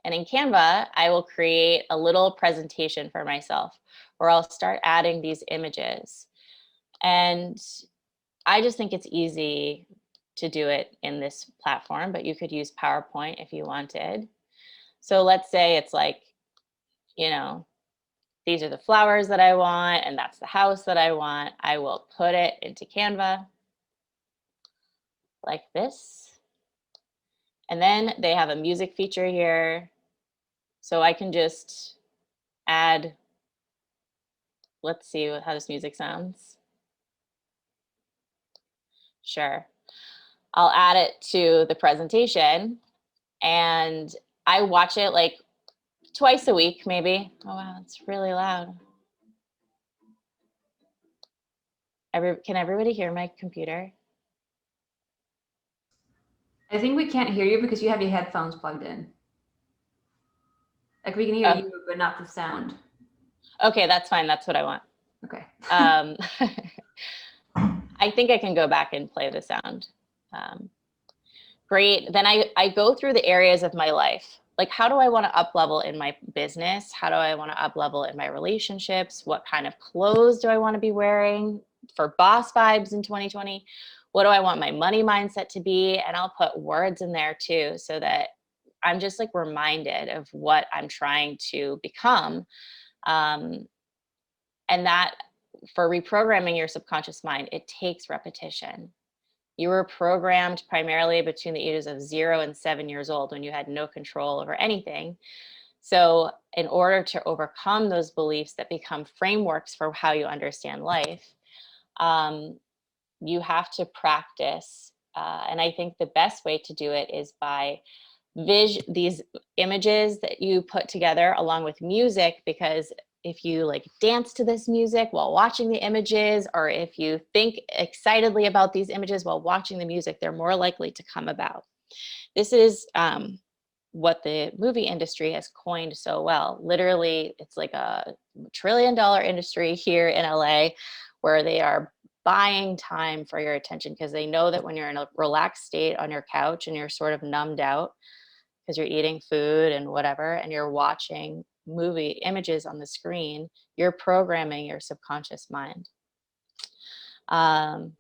And in Canva, I will create a little presentation for myself where I'll start adding these images. And I just think it's easy to do it in this platform, but you could use PowerPoint if you wanted. So let's say it's like, you know, these are the flowers that I want, and that's the house that I want. I will put it into Canva like this. And then they have a music feature here. So I can just add, let's see how this music sounds. Sure. I'll add it to the presentation, and I watch it like twice a week, maybe. Oh, wow, it's really loud. Can everybody hear my computer? I think we can't hear you because you have your headphones plugged in. Like we can hear you, but not the sound. Okay, that's fine. That's what I want. Okay. I think I can go back and play the sound. Great. Then I go through the areas of my life. Like, how do I want to up level in my business? How do I want to up level in my relationships? What kind of clothes do I want to be wearing for boss vibes in 2020? What do I want my money mindset to be? And I'll put words in there too, so that I'm just like reminded of what I'm trying to become. And that, for reprogramming your subconscious mind, it takes repetition. You were programmed primarily between the ages of 0 and 7 years old when you had no control over anything. So in order to overcome those beliefs that become frameworks for how you understand life, you have to practice. And I think the best way to do it is by these images that you put together along with music, because if you like dance to this music while watching the images, or if you think excitedly about these images while watching the music, they're more likely to come about. This is what the movie industry has coined so well. Literally, it's like a $1 trillion industry here in LA, where they are buying time for your attention, because they know that when you're in a relaxed state on your couch and you're sort of numbed out because you're eating food and whatever, and you're watching movie images on the screen, you're programming your subconscious mind. Can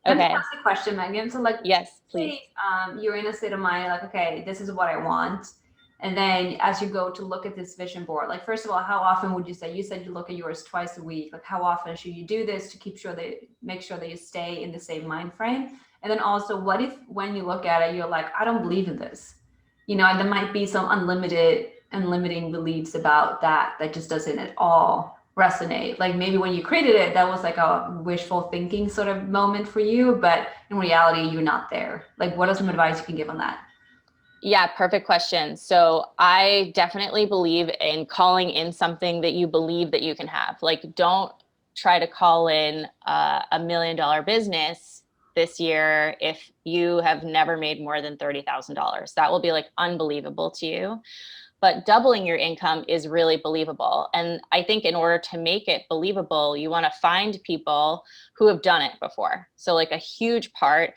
I Okay. ask a question, Megan? So like, yes, please. say, you're in a state of mind, like, okay, this is what I want. And then as you go to look at this vision board, like, first of all, how often would you say, you said you look at yours twice a week, like how often should you do this to make sure that you stay in the same mind frame? And then also, what if when you look at it, you're like, I don't believe in this? You know, and there might be some unlimiting beliefs about that just doesn't at all resonate. Like maybe when you created it, that was like a wishful thinking sort of moment for you, but in reality, you're not there. Like, what are some advice you can give on that? Yeah, perfect question. So I definitely believe in calling in something that you believe that you can have. Like, don't try to call in a $1 million business this year if you have never made more than $30,000. That will be like unbelievable to you. But doubling your income is really believable. And I think in order to make it believable, you want to find people who have done it before. So like a huge part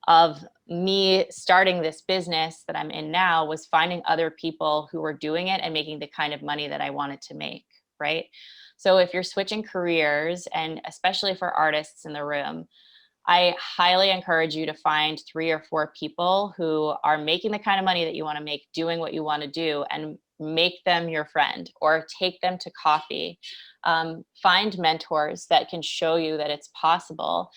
of me starting this business that I'm in now was finding other people who were doing it and making the kind of money that I wanted to make, right? So if you're switching careers, and especially for artists in the room, I highly encourage you to find 3 or 4 people who are making the kind of money that you want to make, doing what you want to do, and make them your friend or take them to coffee. Find mentors that can show you that it's possible,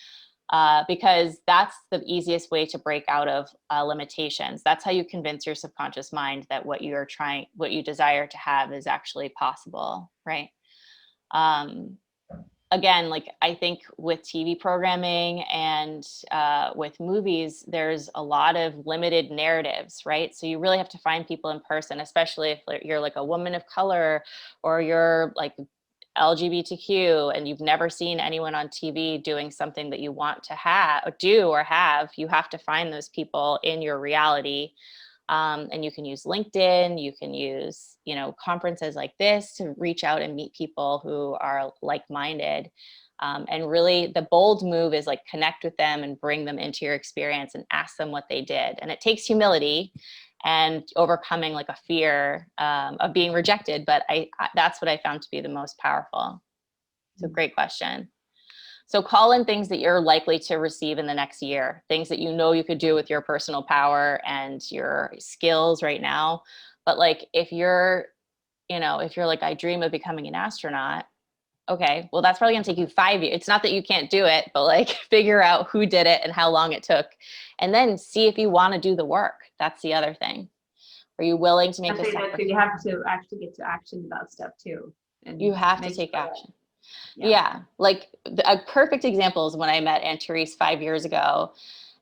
because that's the easiest way to break out of limitations. That's how you convince your subconscious mind that what you desire to have is actually possible, right? Again, like I think with TV programming and with movies, there's a lot of limited narratives, right? So you really have to find people in person, especially if you're like a woman of color, or you're like LGBTQ and you've never seen anyone on TV doing something that you want to have, you have to find those people in your reality. And you can use LinkedIn, you can use, conferences like this to reach out and meet people who are like-minded. And really the bold move is like connect with them and bring them into your experience and ask them what they did. And it takes humility and overcoming like a fear of being rejected. But that's what I found to be the most powerful. It's a great question. So call in things that you're likely to receive in the next year, things that you could do with your personal power and your skills right now. But like, if you're like, I dream of becoming an astronaut. Okay, well, that's probably gonna take you 5 years. It's not that you can't do it, but like figure out who did it and how long it took. And then see if you wanna do the work. That's the other thing. Are you willing to make the sacrifice? You have to actually get to action about stuff too. And you have to take action. Yeah. Like a perfect example is when I met Aunt Therese 5 years ago,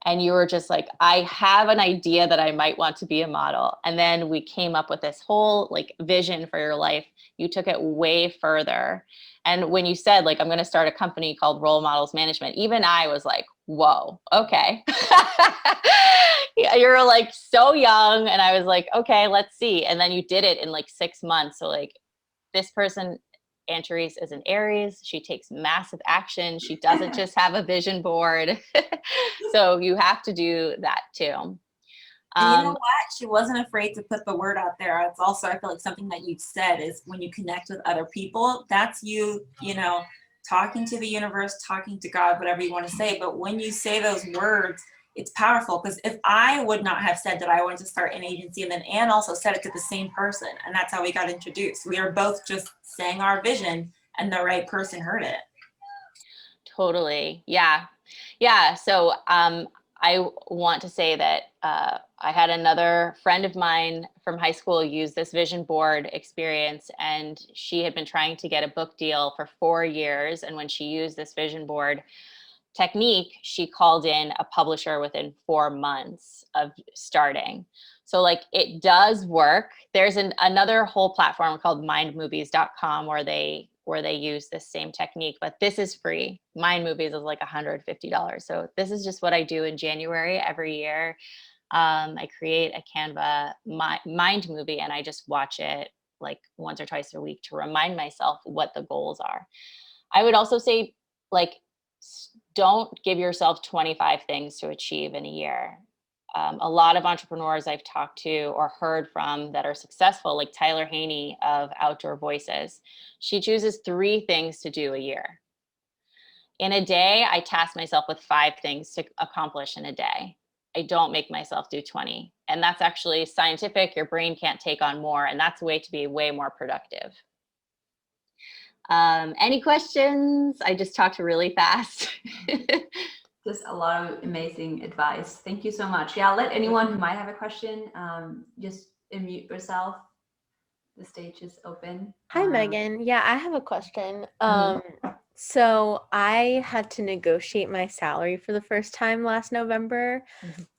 and you were just like, I have an idea that I might want to be a model. And then we came up with this whole like vision for your life. You took it way further. And when you said like, I'm going to start a company called Role Models Management, even I was like, whoa, okay. You're like so young. And I was like, okay, let's see. And then you did it in like 6 months. So like this person, Aunt Therese, is an Aries. She takes massive action. She doesn't just have a vision board. So you have to do that too. And you know what? She wasn't afraid to put the word out there. It's also, I feel like something that you've said is when you connect with other people, that's you, talking to the universe, talking to God, whatever you want to say. But when you say those words, it's powerful, because if I would not have said that I wanted to start an agency, and then Anne also said it to the same person, and that's how we got introduced. We are both just saying our vision and the right person heard it. Totally. Yeah. Yeah. So I want to say that I had another friend of mine from high school use this vision board experience, and she had been trying to get a book deal for 4 years. And when she used this vision board technique, she called in a publisher within 4 months of starting. So like it does work. There's another whole platform called mindmovies.com where they use this same technique, but this is free. Mind Movies is like $150. So this is just what I do in January every year. I create a Canva mind movie, and I just watch it like once or twice a week to remind myself what the goals are. I would also say, like, don't give yourself 25 things to achieve in a year. A lot of entrepreneurs I've talked to or heard from that are successful, like Tyler Haney of Outdoor Voices, she chooses 3 things to do a year. In a day, I task myself with 5 things to accomplish in a day. I don't make myself do 20. And that's actually scientific. Your brain can't take on more. And that's a way to be way more productive. Any questions? I just talked really fast. Just a lot of amazing advice. Thank you so much. Yeah, let anyone who might have a question, just unmute yourself. The stage is open. Hi, Megan. Yeah, I have a question. Mhm. So I had to negotiate my salary for the first time last November.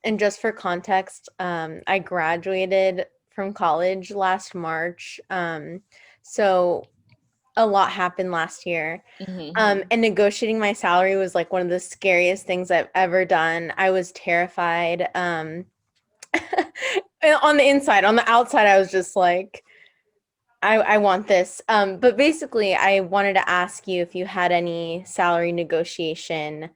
And just for context, I graduated from college last March. So a lot happened last year. And negotiating my salary was like one of the scariest things I've ever done. I was terrified. On the inside, on the outside, I was just like, I want this. But basically, I wanted to ask you if you had any salary negotiation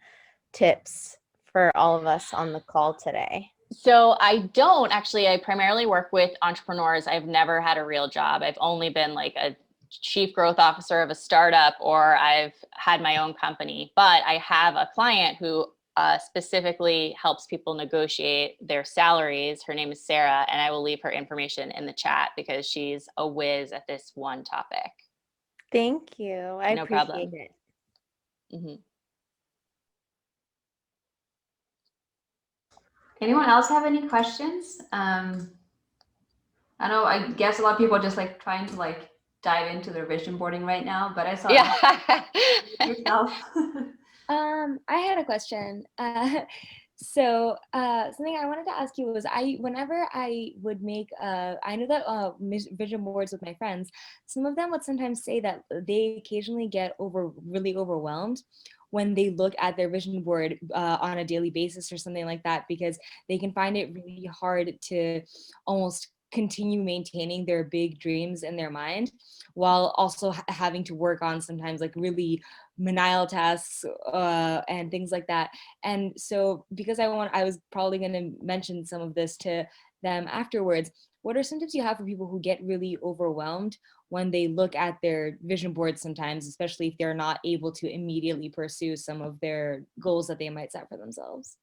tips for all of us on the call today. So I don't actually. I primarily work with entrepreneurs. I've never had a real job. I've only been like a chief growth officer of a startup, or I've had my own company. But I have a client who specifically helps people negotiate their salaries. Her name is Sarah, and I will leave her information in the chat because she's a whiz at this one topic. Thank you. I No appreciate problem. it. Anyone else have any questions? I know, I guess a lot of people are just like trying to like dive into their vision boarding right now, but I saw yourself. I had a question. So something I wanted to ask you was whenever I would make, I know that vision boards with my friends, some of them would sometimes say that they occasionally get really overwhelmed when they look at their vision board on a daily basis or something like that, because they can find it really hard to almost continue maintaining their big dreams in their mind while also having to work on sometimes like really menial tasks and things like that. And so because I was probably going to mention some of this to them afterwards, what are some tips you have for people who get really overwhelmed when they look at their vision board sometimes, especially if they're not able to immediately pursue some of their goals that they might set for themselves?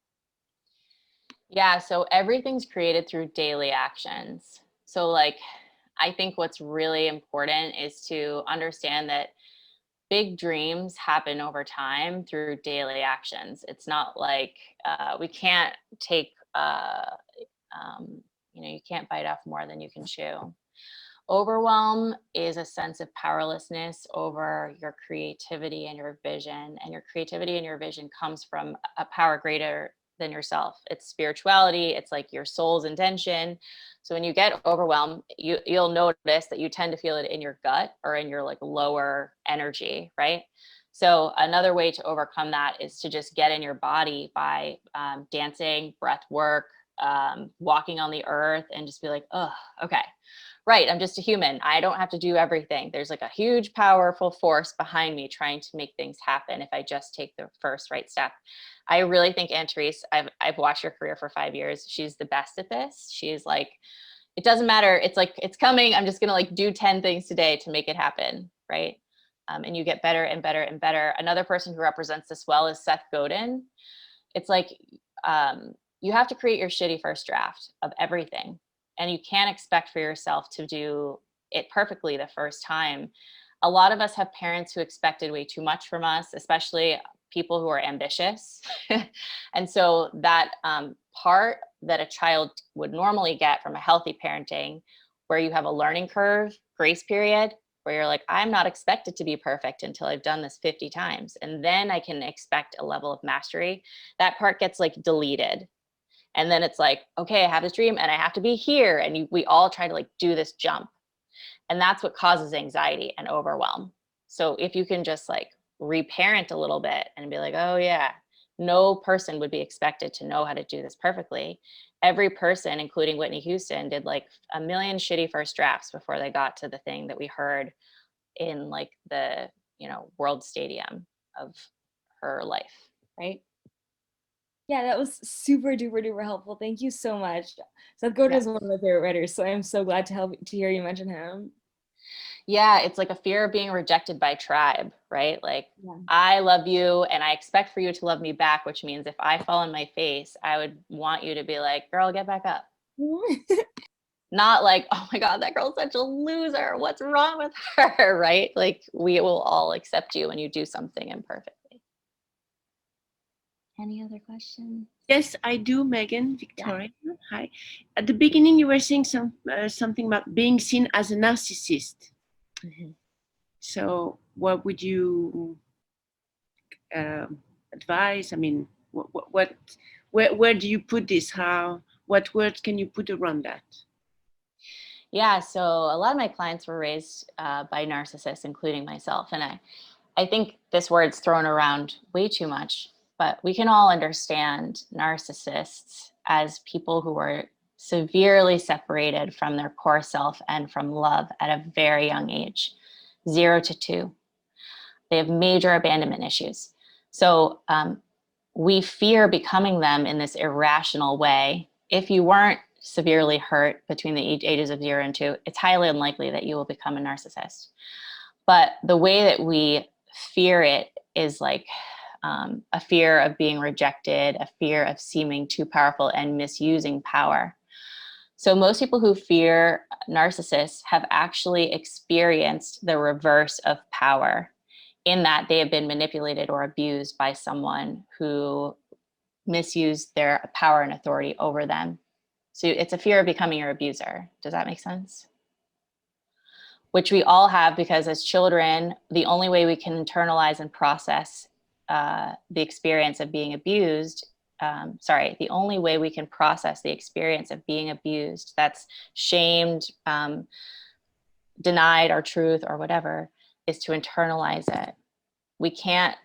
Yeah, so everything's created through daily actions. So like, I think what's really important is to understand that big dreams happen over time through daily actions. It's not like we can't take, you can't bite off more than you can chew. Overwhelm is a sense of powerlessness over your creativity and your vision. And your creativity and your vision comes from a power greater than yourself. It's spirituality, it's like your soul's intention. So when you get overwhelmed, you'll notice that you tend to feel it in your gut or in your like lower energy, right? So another way to overcome that is to just get in your body by dancing, breath work, walking on the earth, and just be like, oh, okay. Right, I'm just a human. I don't have to do everything. There's like a huge, powerful force behind me trying to make things happen if I just take the first right step. I really think Anne-Therese, I've watched her career for 5 years. She's the best at this. She's like, it doesn't matter. It's like, it's coming. I'm just gonna like do 10 things today to make it happen, right? And you get better and better and better. Another person who represents this well is Seth Godin. It's like, you have to create your shitty first draft of everything. And you can't expect for yourself to do it perfectly the first time. A lot of us have parents who expected way too much from us, especially people who are ambitious. And so that part that a child would normally get from a healthy parenting, where you have a learning curve, grace period, where you're like, I'm not expected to be perfect until I've done this 50 times. And then I can expect a level of mastery. That part gets like deleted. And then it's like, okay, I have this dream and I have to be here. And we all try to like do this jump. And that's what causes anxiety and overwhelm. So if you can just like reparent a little bit and be like, oh yeah, no person would be expected to know how to do this perfectly. Every person, including Whitney Houston, did like a million shitty first drafts before they got to the thing that we heard in like the, world stadium of her life, right? Yeah, that was super duper duper helpful. Thank you so much. Seth Godin is one of my favorite writers, so I'm so glad to hear you mention him. Yeah, it's like a fear of being rejected by tribe, right? Like, Yeah. I love you and I expect for you to love me back, which means if I fall on my face, I would want you to be like, girl, get back up. Not like, oh my God, that girl's such a loser. What's wrong with her, right? Like, we will all accept you when you do something imperfectly. Any other questions? Yes, I do, Megan, Victoria. Yeah. Hi. At the beginning, you were saying something about being seen as a narcissist. Mm-hmm. So what would you advise? I mean, where do you put this? What words can you put around that? Yeah, so a lot of my clients were raised by narcissists, including myself. And I think this word's thrown around way too much, but we can all understand narcissists as people who are severely separated from their core self and from love at a very young age, 0 to 2. They have major abandonment issues. So we fear becoming them in this irrational way. If you weren't severely hurt between the ages of 0 and 2, it's highly unlikely that you will become a narcissist. But the way that we fear it is like a fear of being rejected, a fear of seeming too powerful and misusing power. So most people who fear narcissists have actually experienced the reverse of power, in that they have been manipulated or abused by someone who misused their power and authority over them. So it's a fear of becoming your abuser. Does that make sense? Which we all have, because as children, the only way we can internalize and process the experience of being abused the only way we can process the experience of being abused, that's shamed, denied our truth or whatever, is to internalize it. We can't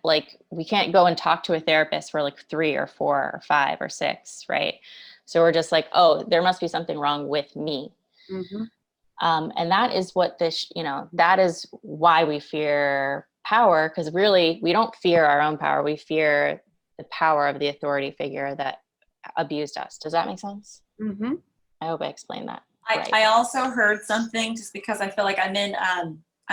go and talk to a therapist for like 3 or 4 or 5 or 6, right? So we're just like, oh, there must be something wrong with me. Mm-hmm. And that is what this, that is why we fear power, because really we don't fear our own power. We fear the power of the authority figure that abused us. Does that make sense? Mm-hmm. I hope I explained that. I also heard something, just because I feel like I'm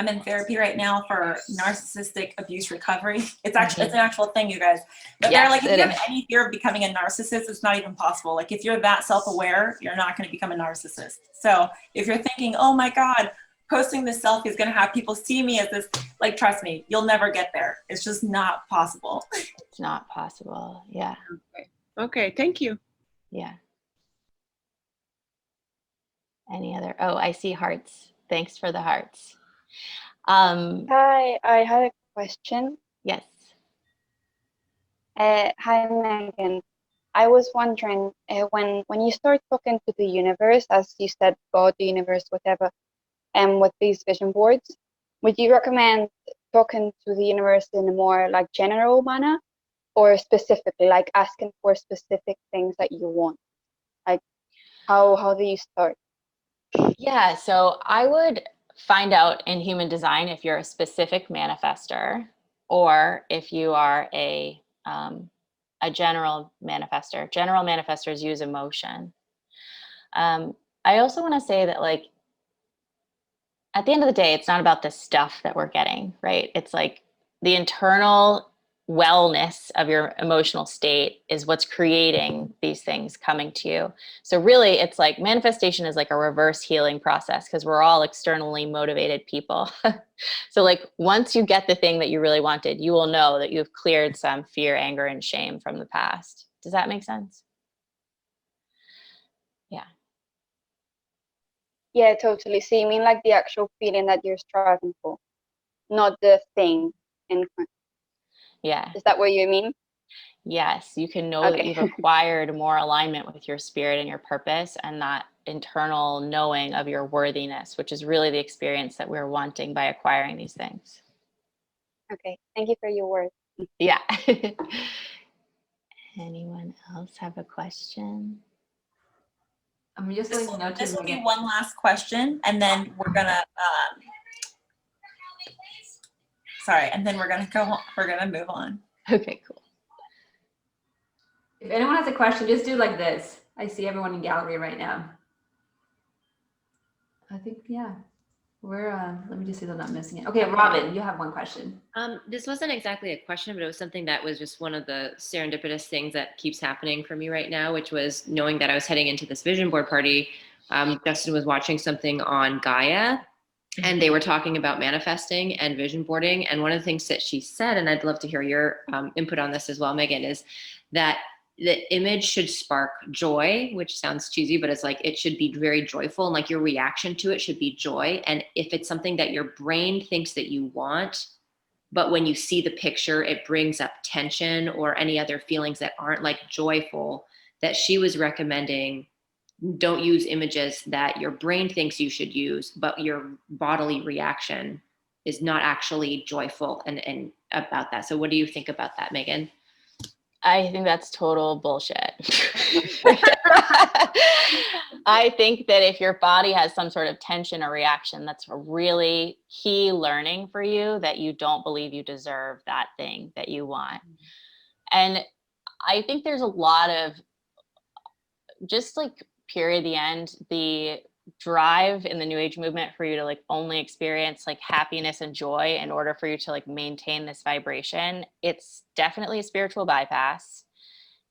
in therapy right now for narcissistic abuse recovery. It's actually it's an actual thing, you guys. But they're like, if you have any fear of becoming a narcissist, it's not even possible. Like, if you're that self-aware, you're not going to become a narcissist. So if you're thinking, oh my God, posting this selfie is going to have people see me as this, like, trust me, you'll never get there. It's just not possible. It's not possible. Yeah. Okay. Thank you. Yeah. Any other? Oh, I see hearts. Thanks for the hearts. Hi, I had a question. Yes. Hi, Megan. I was wondering, when you start talking to the universe, as you said, God, the universe, whatever, and with these vision boards, would you recommend talking to the universe in a more like general manner, or specifically, like asking for specific things that you want? Like, how do you start? Yeah, so I would find out in human design if you're a specific manifester or if you are a general manifester. General manifestors use emotion. I also want to say that, like, at the end of the day, it's not about the stuff that we're getting, right? It's like the internal wellness of your emotional state is what's creating these things coming to you. So really, it's like manifestation is like a reverse healing process, because we're all externally motivated people. So like, once you get the thing that you really wanted, you will know that you've cleared some fear, anger, and shame from the past. Does that make sense? Yeah. Yeah, totally. So you mean like the actual feeling that you're striving for, not the thing in front. Yeah. Is that what you mean? Yes, you can know that you've acquired more alignment with your spirit and your purpose, and that internal knowing of your worthiness, which is really the experience that we're wanting by acquiring these things. Okay, thank you for your words. Yeah. Anyone else have a question? I'm just letting you know This will be one last question, and then we're gonna sorry, and then we're gonna go on, we're gonna move on. Okay, cool. If anyone has a question, just do like this. I see everyone in gallery right now. I think, yeah, we're, let me just see that I'm not missing it. Okay, Robin, you have one question. This wasn't exactly a question, but it was something that was just one of the serendipitous things that keeps happening for me right now, which was knowing that I was heading into this vision board party. Justin was watching something on Gaia, and they were talking about manifesting and vision boarding. And one of the things that she said, and I'd love to hear your input on this as well, Megan, is that the image should spark joy, which sounds cheesy, but it's like, it should be very joyful, and like your reaction to it should be joy. And if it's something that your brain thinks that you want, but when you see the picture, it brings up tension or any other feelings that aren't like joyful, that she was recommending, don't use images that your brain thinks you should use, but your bodily reaction is not actually joyful and about that. So what do you think about that, Megan? I think that's total bullshit. I think that if your body has some sort of tension or reaction, that's a really key learning for you, that you don't believe you deserve that thing that you want. And I think there's a lot of, just like period, the end, the drive in the New Age movement for you to like only experience like happiness and joy in order for you to like maintain this vibration. It's definitely a spiritual bypass.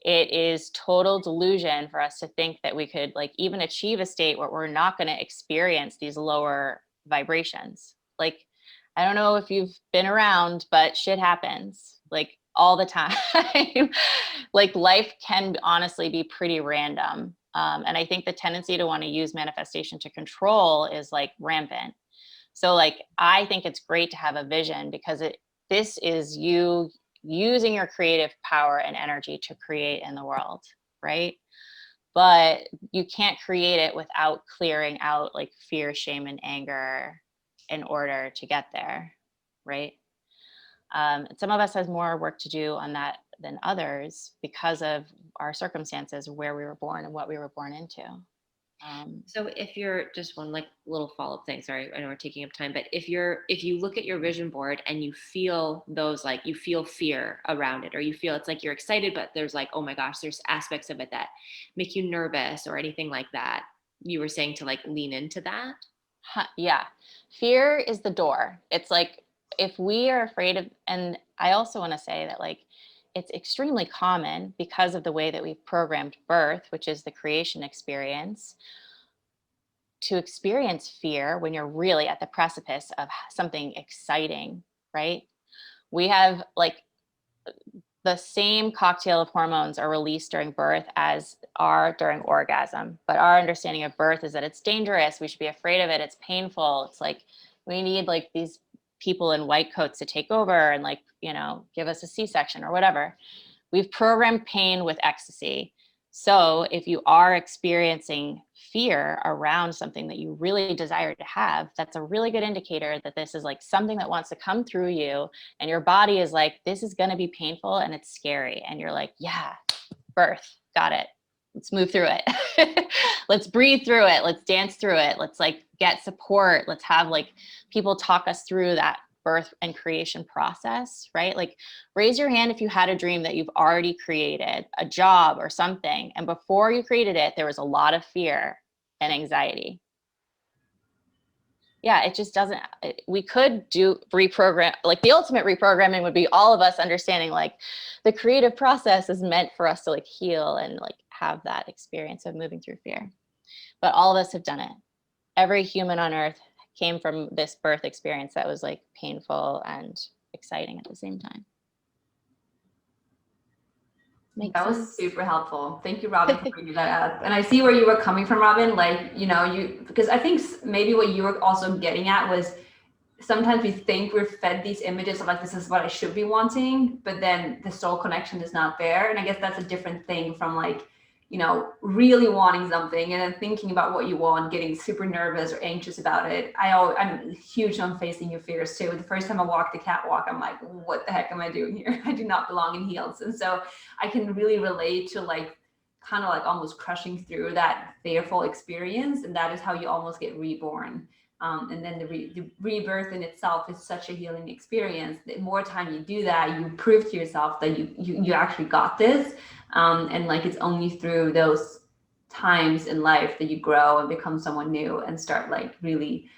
It is total delusion for us to think that we could like even achieve a state where we're not going to experience these lower vibrations. Like, I don't know if you've been around, but shit happens like all the time. Like, life can honestly be pretty random. And I think the tendency to want to use manifestation to control is like rampant. So like, I think it's great to have a vision, because this is you using your creative power and energy to create in the world, right? But you can't create it without clearing out like fear, shame, and anger in order to get there, right? Some of us has more work to do on that than others because of our circumstances, where we were born and what we were born into. So if you're just one like little follow-up thing, sorry, I know we're taking up time, but if you look at your vision board and you feel those, like you feel fear around it, or you feel it's like you're excited, but there's like, oh my gosh, there's aspects of it that make you nervous or anything like that, you were saying to like lean into that? Yeah. Fear is the door. It's like, if we are afraid of, and I also want to say that like, it's extremely common because of the way that we've programmed birth, which is the creation experience, to experience fear when you're really at the precipice of something exciting, right? We have like the same cocktail of hormones are released during birth as are during orgasm. But our understanding of birth is that it's dangerous. We should be afraid of it. It's painful. It's like we need like these people in white coats to take over and like, you know, give us a C-section or whatever. We've programmed pain with ecstasy. So if you are experiencing fear around something that you really desire to have, that's a really good indicator that this is like something that wants to come through you, and your body is like, this is going to be painful and it's scary. And you're like, yeah, birth, got it. Let's move through it. Let's breathe through it. Let's dance through it. Let's like get support. Let's have like people talk us through that birth and creation process, right? Like raise your hand if you had a dream that you've already created, a job or something, and before you created it, there was a lot of fear and anxiety. Yeah, it just doesn't, we could do reprogram, like the ultimate reprogramming would be all of us understanding like the creative process is meant for us to like heal and like have that experience of moving through fear. But all of us have done it. Every human on earth came from this birth experience that was like painful and exciting at the same time. That was super helpful. Thank you, Robin, for bringing that up. And I see where you were coming from, Robin. Like, you know, because I think maybe what you were also getting at was sometimes we think we're fed these images of like, this is what I should be wanting, but then the soul connection is not there. And I guess that's a different thing from like, you know, really wanting something and then thinking about what you want, getting super nervous or anxious about it. I'm huge on facing your fears too. The first time I walked the catwalk, I'm like, what the heck am I doing here? I do not belong in heels. And so I can really relate to like, kind of like almost crushing through that fearful experience. And that is how you almost get reborn. And then the rebirth in itself is such a healing experience. The more time you do that, you prove to yourself that you actually got this. And like it's only through those times in life that you grow and become someone new and start like really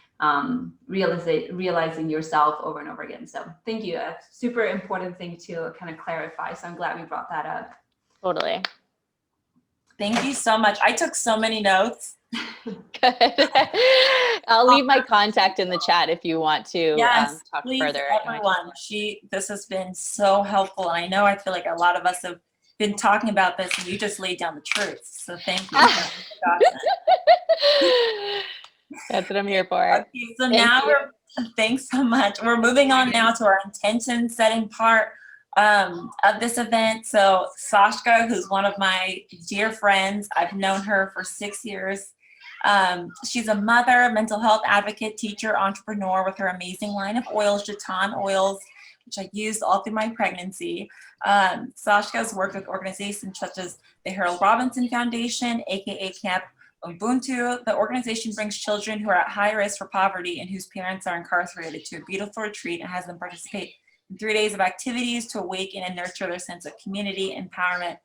realizing yourself over and over again. So thank you. A super important thing to kind of clarify. So I'm glad we brought that up. Totally. Thank you so much. I took so many notes. Good. I'll leave my contact in the chat if you want to talk please, further. Everyone, this has been so helpful. And I know I feel like a lot of us have been talking about this and you just laid down the truth. So thank you. That's what I'm here for. Okay, so thanks so much. We're moving on now to our intention setting part of this event. So Sashka, who's one of my dear friends, I've known her for 6 years. She's a mother, mental health advocate, teacher, entrepreneur with her amazing line of oils, Jatan oils, which I used all through my pregnancy. Sashka has worked with organizations such as the Harold Robinson Foundation, aka Camp Ubuntu. The organization brings children who are at high risk for poverty and whose parents are incarcerated to a beautiful retreat and has them participate in 3 days of activities to awaken and nurture their sense of community, empowerment,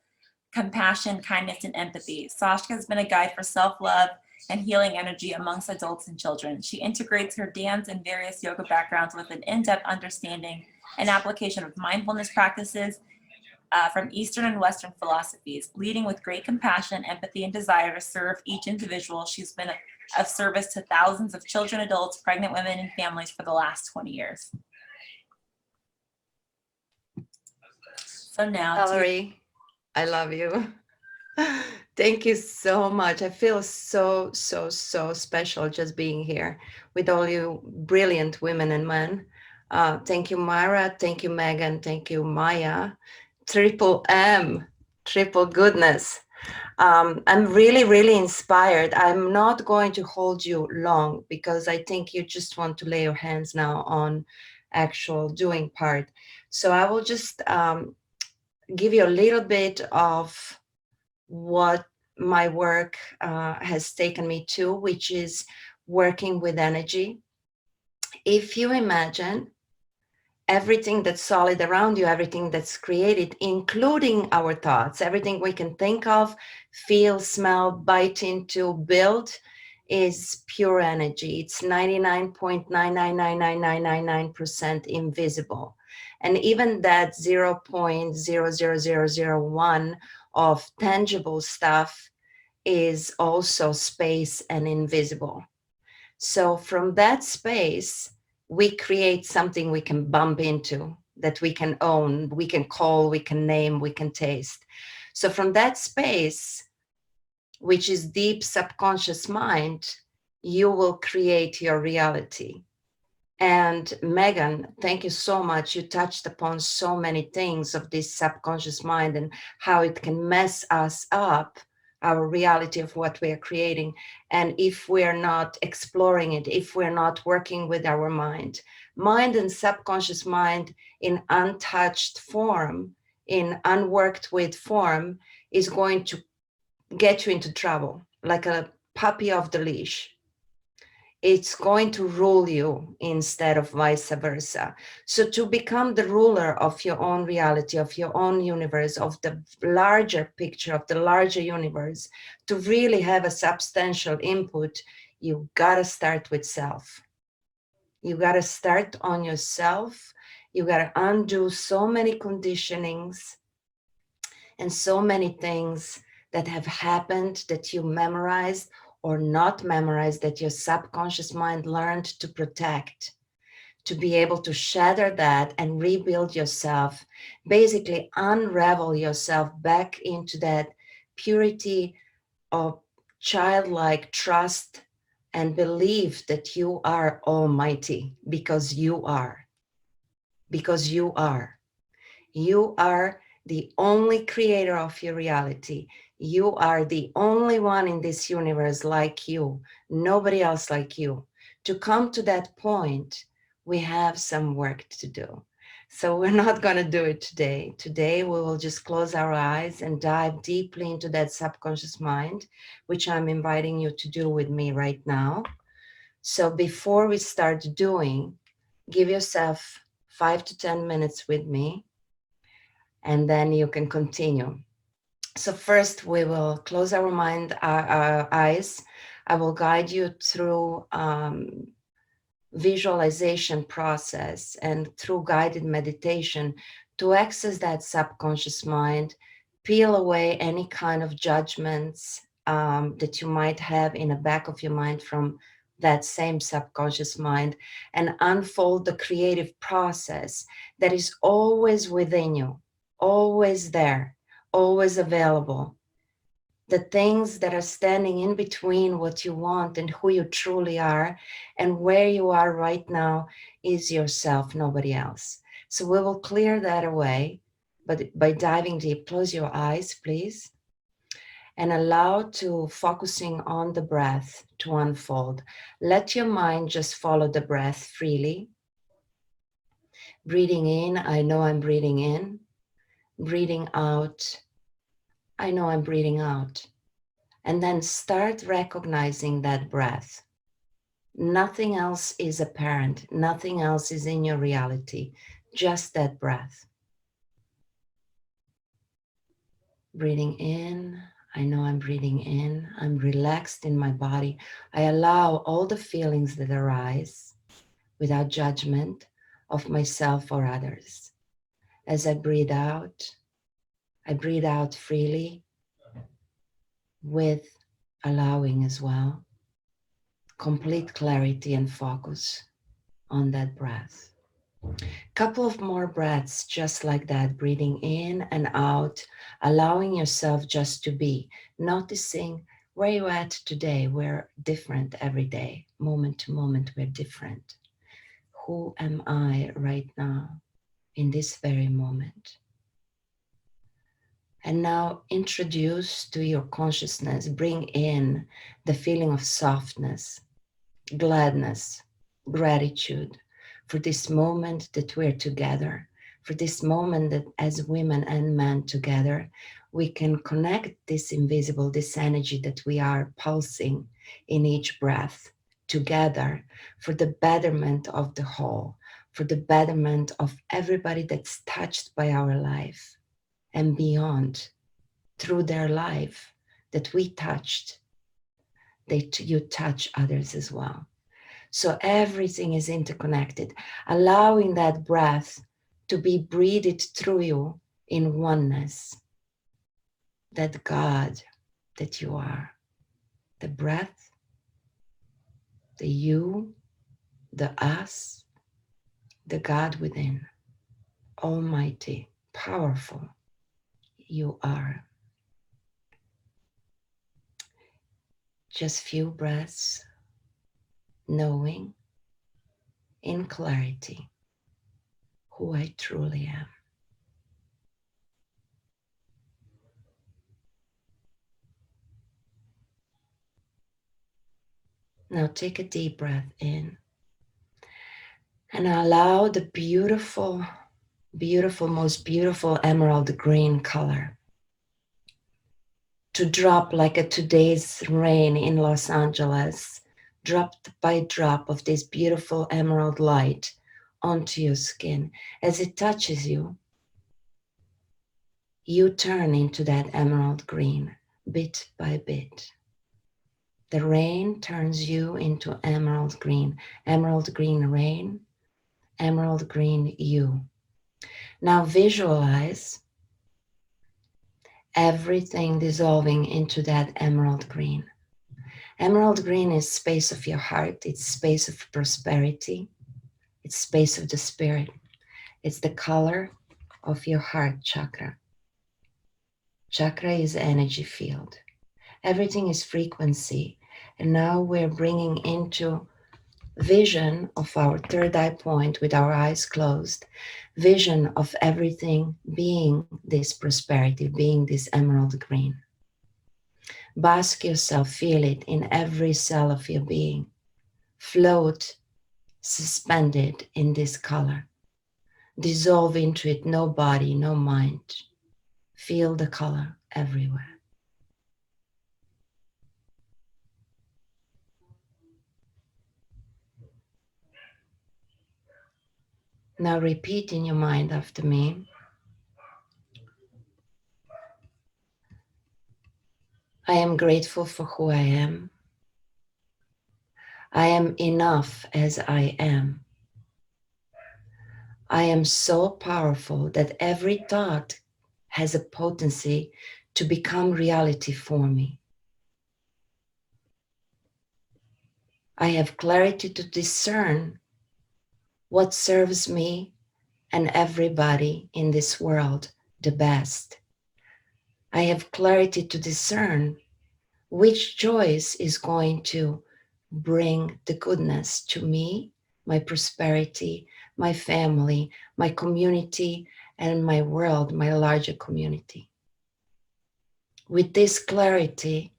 compassion, kindness, and empathy. Sashka has been a guide for self-love and healing energy amongst adults and children. She integrates her dance and various yoga backgrounds with an in-depth understanding and application of mindfulness practices from Eastern and Western philosophies, leading with great compassion, empathy, and desire to serve each individual. She's been of service to thousands of children, adults, pregnant women, and families for the last 20 years. So now, Valerie, I love you. Thank you so much. I feel so special just being here with all you brilliant women and men. Thank you, Myra. Thank you, Megan. Thank you, Maya. Triple M, triple goodness. I'm really, really inspired. I'm not going to hold you long because I think you just want to lay your hands now on actual doing part. So I will just give you a little bit of what my work has taken me to, which is working with energy. If you imagine everything that's solid around you, everything that's created, including our thoughts, everything we can think of, feel, smell, bite into, build, is pure energy. It's 99.9999999% invisible. And even that 0.00001 of tangible stuff is also space and invisible. So from that space, we create something we can bump into, that we can own, we can call, we can name, we can taste. So from that space, which is deep subconscious mind, you will create your reality. And Megan, thank you so much. You touched upon so many things of this subconscious mind and how it can mess us up, our reality of what we are creating. And if we're not exploring it, if we're not working with our mind and subconscious mind in untouched form, in unworked with form, is going to get you into trouble like a puppy off the leash. It's going to rule you instead of vice versa. So to become the ruler of your own reality, of your own universe, of the larger picture, of the larger universe, to really have a substantial input, you gotta start with self. You gotta start on yourself. You gotta undo so many conditionings and so many things that have happened that you memorized or not memorized, that your subconscious mind learned to protect, to be able to shatter that and rebuild yourself, basically unravel yourself back into that purity of childlike trust and belief that you are almighty, because you are. Because you are. You are the only creator of your reality. You are the only one in this universe like you, nobody else like you. To come to that point, we have some work to do. So we're not going to do it today. Today, we will just close our eyes and dive deeply into that subconscious mind, which I'm inviting you to do with me right now. So before we start doing, give yourself 5 to 10 minutes with me, and then you can continue. So first we will close our eyes. I will guide you through visualization process and through guided meditation to access that subconscious mind, peel away any kind of judgments that you might have in the back of your mind from that same subconscious mind, and unfold the creative process that is always within you, always there, always available. The things that are standing in between what you want and who you truly are and where you are right now is yourself, nobody else. So we will clear that away, but by diving deep. Close your eyes, please, and allow to focusing on the breath to unfold. Let your mind just follow the breath freely. Breathing in, I know I'm breathing in. Breathing out, I know I'm breathing out. And then start recognizing that breath. Nothing else is apparent. Nothing else is in your reality. Just that breath. Breathing in, I know I'm breathing in. I'm relaxed in my body. I allow all the feelings that arise without judgment of myself or others. As I breathe out freely with allowing as well. Complete clarity and focus on that breath. Couple of more breaths just like that, breathing in and out, allowing yourself just to be, noticing where you're at today. We're different every day, moment to moment, we're different. who am I right now in this very moment? And now introduce to your consciousness, bring in the feeling of softness, gladness, gratitude for this moment that we're together, for this moment that as women and men together, we can connect this invisible, this energy that we are pulsing in each breath together for the betterment of the whole, for the betterment of everybody that's touched by our life and beyond through their life that we touched, you touch others as well. So everything is interconnected, allowing that breath to be breathed through you in oneness. That God that you are, the breath, the you, the us, the God within, almighty, powerful, you are. Just few breaths, knowing in clarity who I truly am. Now take a deep breath in and allow the beautiful, beautiful, most beautiful emerald green color to drop like a today's rain in Los Angeles, drop by drop of this beautiful emerald light onto your skin. As it touches you, you turn into that emerald green bit by bit. The rain turns you into emerald green rain, emerald green you. Now visualize everything dissolving into that emerald green. Emerald green is space of your heart, it's space of prosperity, it's space of the spirit. It's the color of your heart chakra. Chakra is energy field. Everything is frequency. And now we're bringing into vision of our third eye point with our eyes closed, vision of everything being this prosperity, being this emerald green. Bask yourself, feel it in every cell of your being. Float, suspended in this color. Dissolve into it, no body, no mind. Feel the color everywhere. Now repeat in your mind after me. I am grateful for who I am. I am enough as I am. I am so powerful that every thought has a potency to become reality for me. I have clarity to discern what serves me and everybody in this world the best. I have clarity to discern which choice is going to bring the goodness to me, my prosperity, my family, my community, and my world, my larger community. With this clarity,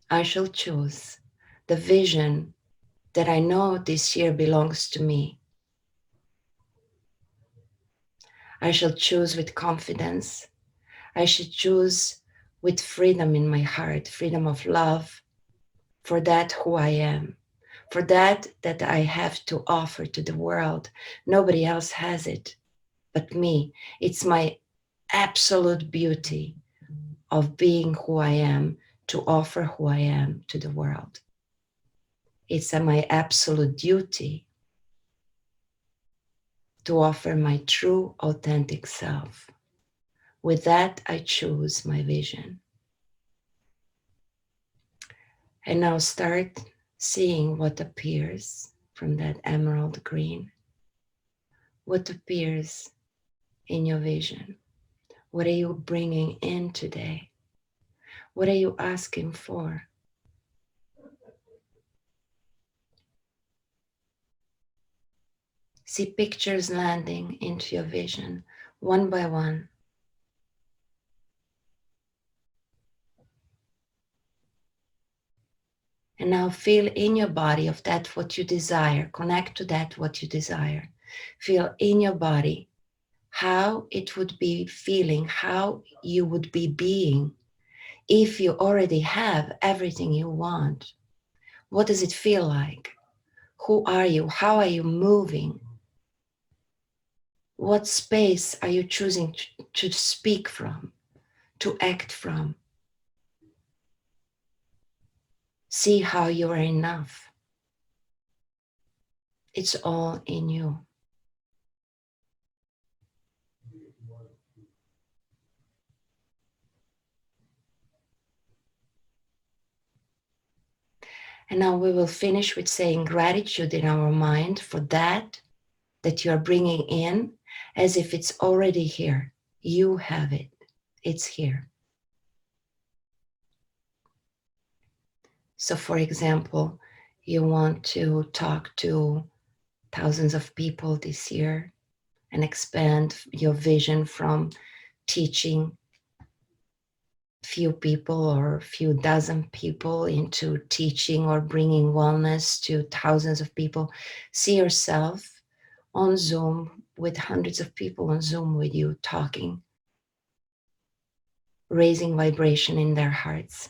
I shall choose the vision that I know this year belongs to me. I shall choose with confidence. I should choose with freedom in my heart, freedom of love for that who I am, for that I have to offer to the world. Nobody else has it but me. It's my absolute beauty of being who I am to offer who I am to the world. It's my absolute duty to offer my true, authentic self. With that, I choose my vision. And now start seeing what appears from that emerald green. What appears in your vision? What are you bringing in today? What are you asking for? See pictures landing into your vision one by one. And now feel in your body of that what you desire. Connect to that what you desire. Feel in your body how it would be feeling, how you would be being if you already have everything you want. What does it feel like? Who are you? How are you moving? What space are you choosing to speak from, to act from? See how you are enough. It's all in you. And now we will finish with saying gratitude in our mind for that you are bringing in as if it's already here. You have it. It's here. So for example, you want to talk to thousands of people this year and expand your vision from teaching few people or few dozen people into teaching or bringing wellness to thousands of people. See yourself on Zoom with hundreds of people on Zoom with you talking, raising vibration in their hearts,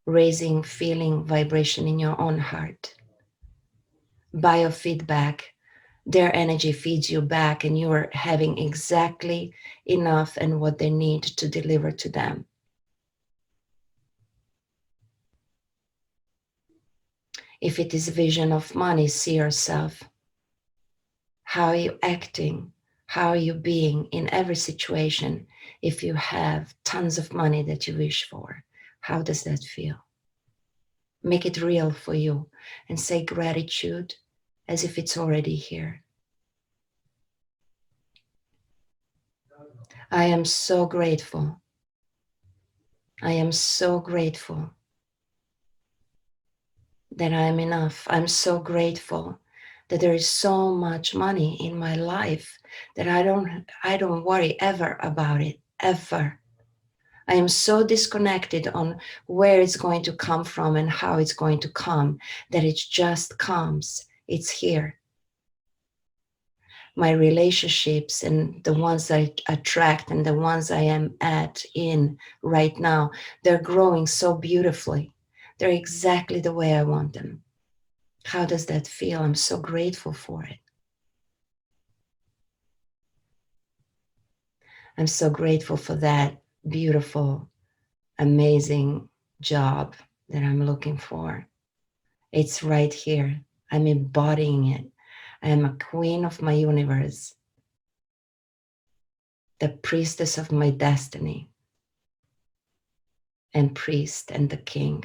raising feeling vibration in your own heart. Biofeedback, their energy feeds you back and you are having exactly enough and what they need to deliver to them. If it is a vision of money, see yourself. How are you acting? How are you being in every situation? If you have tons of money that you wish for, how does that feel? Make it real for you and say gratitude as if it's already here. I am so grateful. I am so grateful that I'm enough. I'm so grateful that there is so much money in my life that I don't worry ever about it, ever. I am so disconnected on where it's going to come from and how it's going to come that it just comes. It's here. My relationships and the ones I attract and the ones I am in right now, they're growing so beautifully. They're exactly the way I want them. How does that feel? I'm so grateful for it. I'm so grateful for that beautiful, amazing job that I'm looking for. It's right here. I'm embodying it. I am a queen of my universe, the priestess of my destiny, and priest and the king.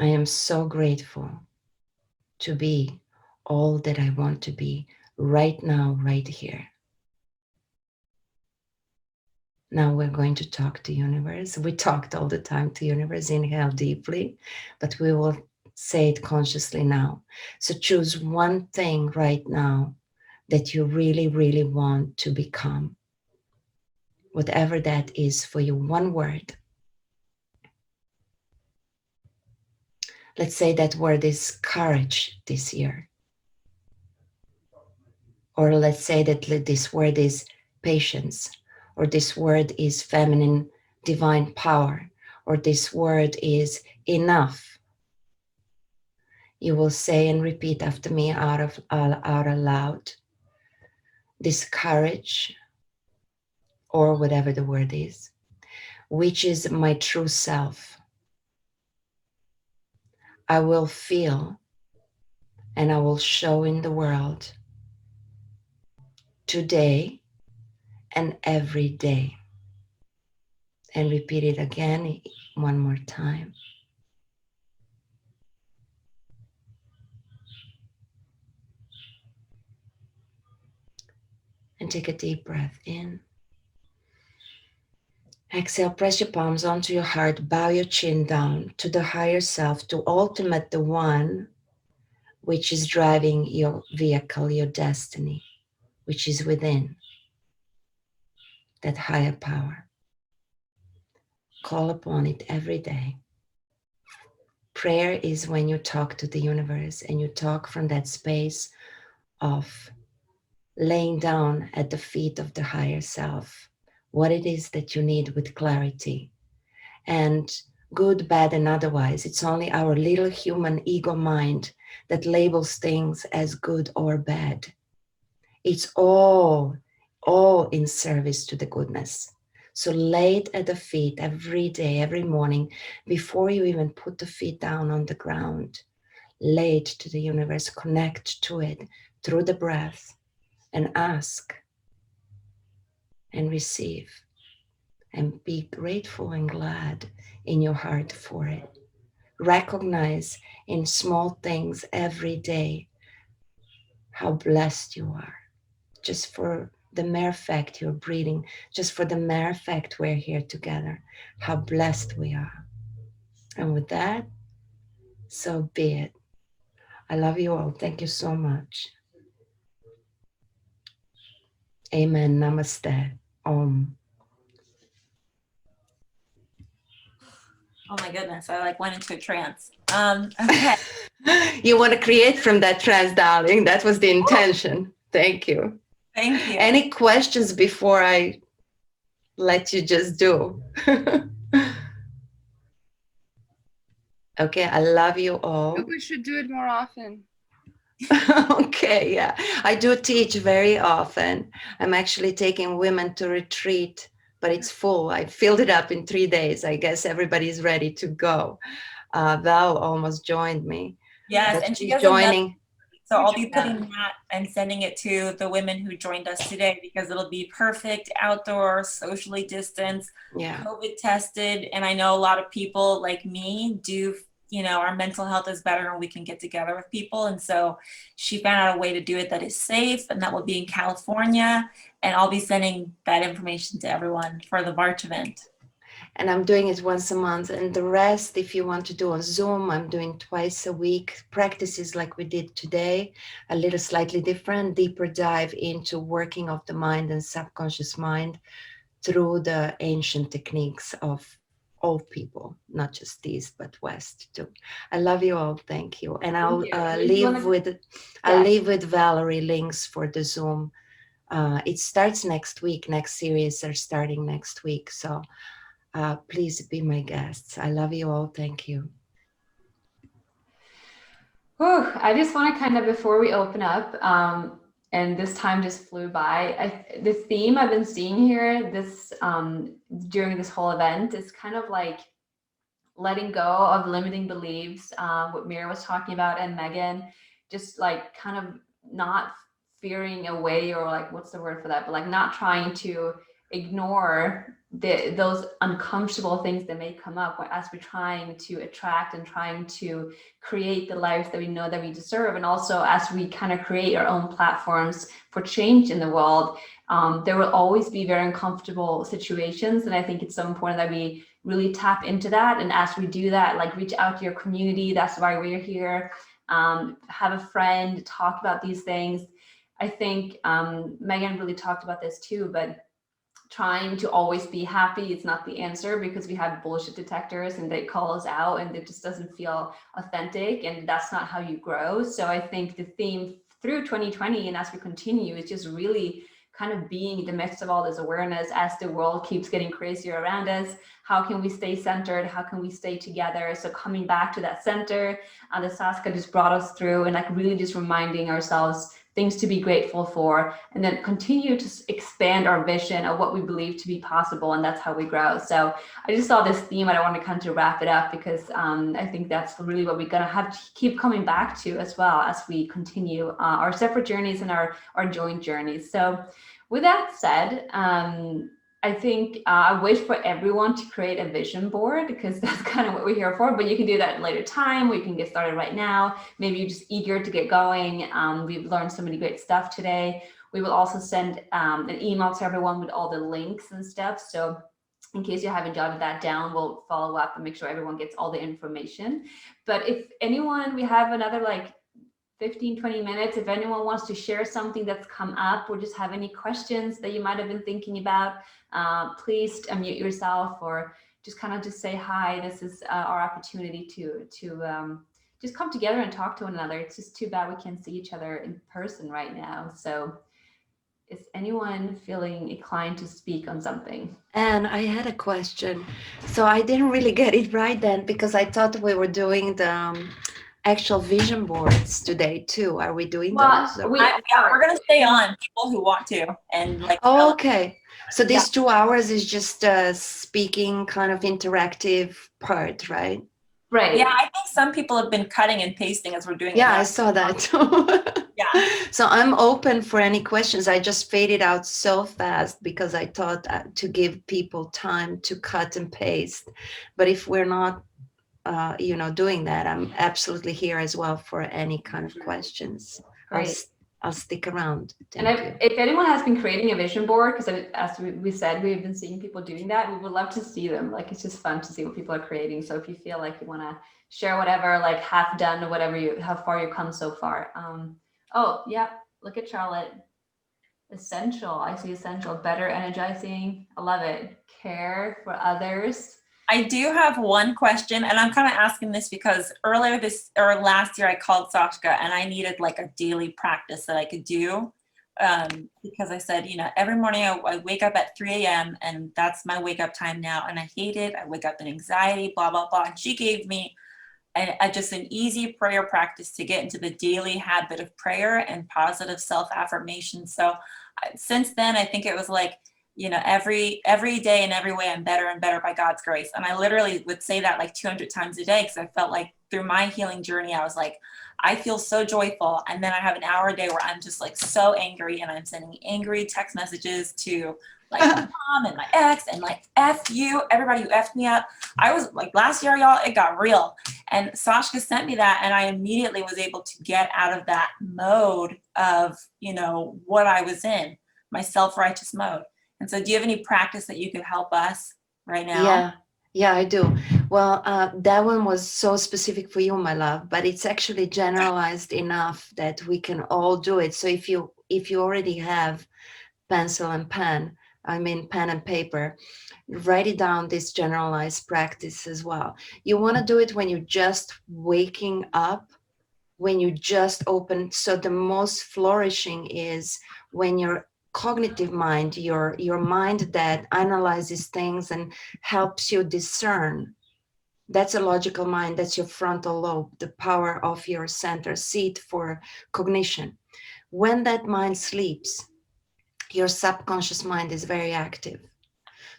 I am so grateful to be all that I want to be right now, right here. Now we're going to talk to universe. We talked all the time to universe. Inhale deeply, but we will say it consciously now. So choose one thing right now that you really, really want to become. Whatever that is for you, one word. Let's say that word is courage this year. Or let's say that this word is patience, or this word is feminine divine power, or this word is enough. You will say and repeat after me out aloud. This courage, or whatever the word is, which is my true self. I will feel and I will show in the world today and every day. And repeat it again one more time. And take a deep breath in. Exhale, press your palms onto your heart, bow your chin down to the higher self, to ultimate the one which is driving your vehicle, your destiny, which is within, that higher power. Call upon it every day. Prayer is when you talk to the universe and you talk from that space of laying down at the feet of the higher self what it is that you need with clarity. And good, bad, and otherwise, it's only our little human ego mind that labels things as good or bad. It's all in service to the goodness. So lay it at the feet every day, every morning, before you even put the feet down on the ground. Lay it to the universe, connect to it through the breath, and ask and receive. And be grateful and glad in your heart for it. Recognize in small things every day how blessed you are. Just for the mere fact you're breathing, just for the mere fact we're here together, how blessed we are. And with that, so be it. I love you all. Thank you so much. Amen. Namaste. Om. Oh my goodness, I like went into a trance. Okay. You want to create from that trance, darling. That was the intention. Thank you. Thank you. Any questions before I let you just do? Okay, I love you all. We should do it more often. Okay, yeah. I do teach very often. I'm actually taking women to retreat, but it's full. I filled it up in 3 days. I guess everybody's ready to go. Val almost joined me. Yes, but and she she's has another. joining. So I'll be putting that and sending it to the women who joined us today because it'll be perfect outdoor, socially distanced, Yeah. COVID tested. And I know a lot of people like me do, you know, our mental health is better when we can get together with people. And so she found out a way to do it that is safe, and that will be in California. And I'll be sending that information to everyone for the March event. And I'm doing it once a month. And the rest, if you want to do on Zoom, I'm doing twice a week. Practices like we did today, a little slightly different, deeper dive into working of the mind and subconscious mind through the ancient techniques of all people, not just these, but West too. I love you all. Thank you. And I'll leave with Valerie links for the Zoom. It starts next week. Next series are starting next week. So please be my guests. I love you all. Thank you. Whew, I just want to kind of, before we open up, and this time just flew by, the theme I've been seeing here during this whole event is kind of like letting go of limiting beliefs, what Mira was talking about, and Megan, just like kind of not fearing away, or like, what's the word for that? But like not trying to ignore those uncomfortable things that may come up as we're trying to attract and trying to create the lives that we know that we deserve. And also as we kind of create our own platforms for change in the world, there will always be very uncomfortable situations. And I think it's so important that we really tap into that. And as we do that, like reach out to your community. That's why we're here. Have a friend, talk about these things. I think Megan really talked about this too, but trying to always be happy is not the answer, because we have bullshit detectors and they call us out and it just doesn't feel authentic, and that's not how you grow. So I think the theme through 2020 and as we continue is just really kind of being in the midst of all this awareness as the world keeps getting crazier around us. How can we stay centered? How can we stay together? So coming back to that center that Saskia just brought us through, and like really just reminding ourselves things to be grateful for, and then continue to expand our vision of what we believe to be possible, and that's how we grow. So I just saw this theme and I want to kind of wrap it up, because I think that's really what we're going to have to keep coming back to as well as we continue our separate journeys and our joint journeys. So with that said, I think I wish for everyone to create a vision board, because that's kind of what we're here for, but you can do that at a later time, or you can get started right now. Maybe you're just eager to get going. We've learned so many great stuff today. We will also send an email to everyone with all the links and stuff. So in case you haven't jotted that down, we'll follow up and make sure everyone gets all the information. But if anyone, we have another like 15, 20 minutes. If anyone wants to share something that's come up or just have any questions that you might have been thinking about, please unmute yourself or just kind of just say hi. This is our opportunity to just come together and talk to one another. It's just too bad we can't see each other in person right now. So is anyone feeling inclined to speak on something? And I had a question. So I didn't really get it right then because I thought we were doing the actual vision boards today too. Are we doing those? We're going to stay on, people who want to. And like. Oh, okay. So these 2 hours is just speaking kind of interactive part, right? Right. Yeah, I think some people have been cutting and pasting as we're doing it. Yeah, I saw that. Yeah. So I'm open for any questions. I just faded out so fast because I thought to give people time to cut and paste. But if we're not, doing that, I'm absolutely here as well for any kind of questions. Great. I'll stick around. And if anyone has been creating a vision board, because as we said, we've been seeing people doing that, we would love to see them. Like, it's just fun to see what people are creating. So if you feel like you want to share whatever, like half done or whatever, how far you've come so far. Oh, yeah, look at Charlotte. Essential, I see essential, better energizing. I love it. Care for others. I do have one question, and I'm kind of asking this because last year I called Sashka and I needed like a daily practice that I could do because I said, every morning I wake up at 3 a.m. and that's my wake up time now, and I hate it. I wake up in anxiety, blah, blah, blah. And she gave me just an easy prayer practice to get into the daily habit of prayer and positive self-affirmation. So since then, I think it was like, every day in every way I'm better and better by God's grace. And I literally would say that like 200 times a day because I felt like through my healing journey, I was like, I feel so joyful. And then I have an hour a day where I'm just like so angry and I'm sending angry text messages to like my mom and my ex and like F you, everybody who F'd me up. I was like last year, y'all, it got real. And Sashka sent me that and I immediately was able to get out of that mode of, what I was in, my self-righteous mode. And so do you have any practice that you could help us right now? Yeah, I do. Well, that one was so specific for you, my love, but it's actually generalized enough that we can all do it. So if you already have pencil and pen, pen and paper, write it down, this generalized practice as well. You want to do it when you're just waking up, when you just open. So the most flourishing is when you're cognitive mind, your mind that analyzes things and helps you discern. That's a logical mind. That's your frontal lobe, the power of your center seat for cognition. When that mind sleeps, your subconscious mind is very active.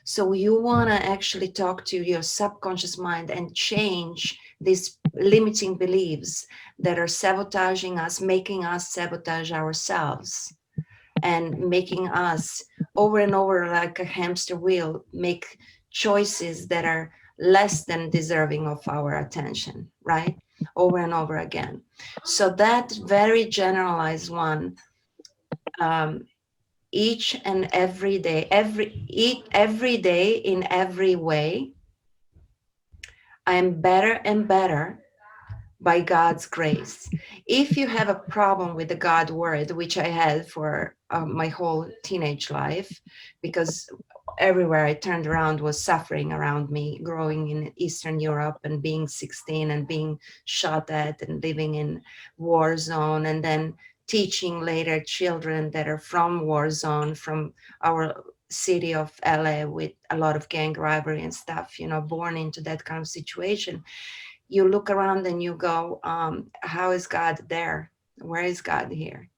So you want to actually talk to your subconscious mind and change these limiting beliefs that are sabotaging us, making us sabotage ourselves, and making us over and over like a hamster wheel make choices that are less than deserving of our attention, right? Over and over again. So that very generalized one, each and every day, every day in every way, I'm better and better by God's grace. If you have a problem with the God word, which I had for my whole teenage life, because everywhere I turned around was suffering around me, growing in Eastern Europe and being 16 and being shot at and living in war zone, and then teaching later children that are from war zone, from our city of LA with a lot of gang rivalry and stuff, born into that kind of situation. You look around and you go, how is God there? Where is God here?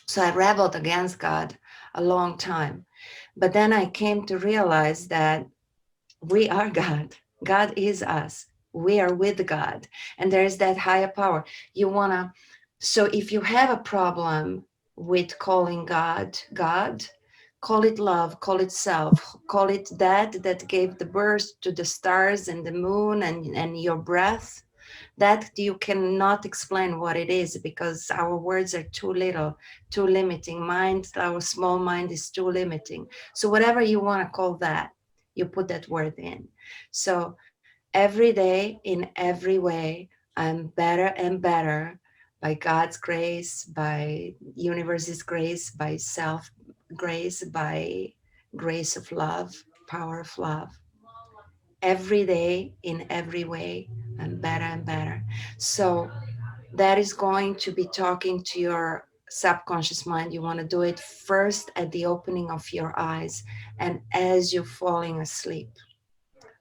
So I rebelled against God a long time. But then I came to realize that we are God. God is us. We are with God. And there is that higher power. So if you have a problem with calling God, call it love, call it self, call it that gave the birth to the stars and the moon and your breath. That you cannot explain what it is because our words are too little, too limiting. Our small mind is too limiting. So whatever you want to call that, you put that word in. So every day, in every way, I'm better and better by God's grace, by universe's grace, by self grace, by grace of love, power of love. Every day, in every way, I'm better and better. So that is going to be talking to your subconscious mind. You want to do it first at the opening of your eyes and as you're falling asleep,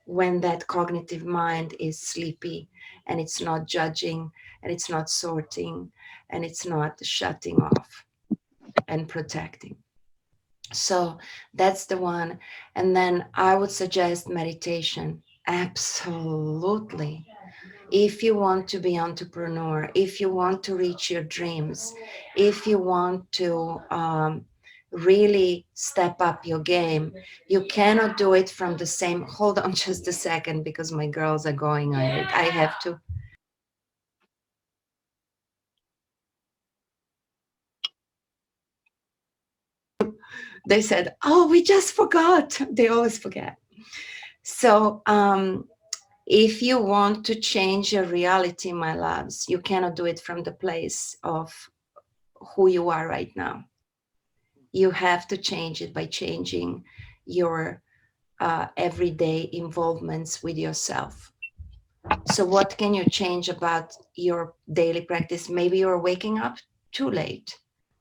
when that cognitive mind is sleepy and it's not judging and it's not sorting and it's not shutting off and protecting. So that's the one. And then I would suggest meditation. Absolutely. If you want to be entrepreneur, if you want to reach your dreams, if you want to really step up your game, you cannot do it from the same. Hold on just a second, because my girls are going on it. I have to. They said, oh, we just forgot. They always forget. So if you want to change your reality, my loves, you cannot do it from the place of who you are right now. You have to change it by changing your everyday involvements with yourself. So what can you change about your daily practice? Maybe you're waking up too late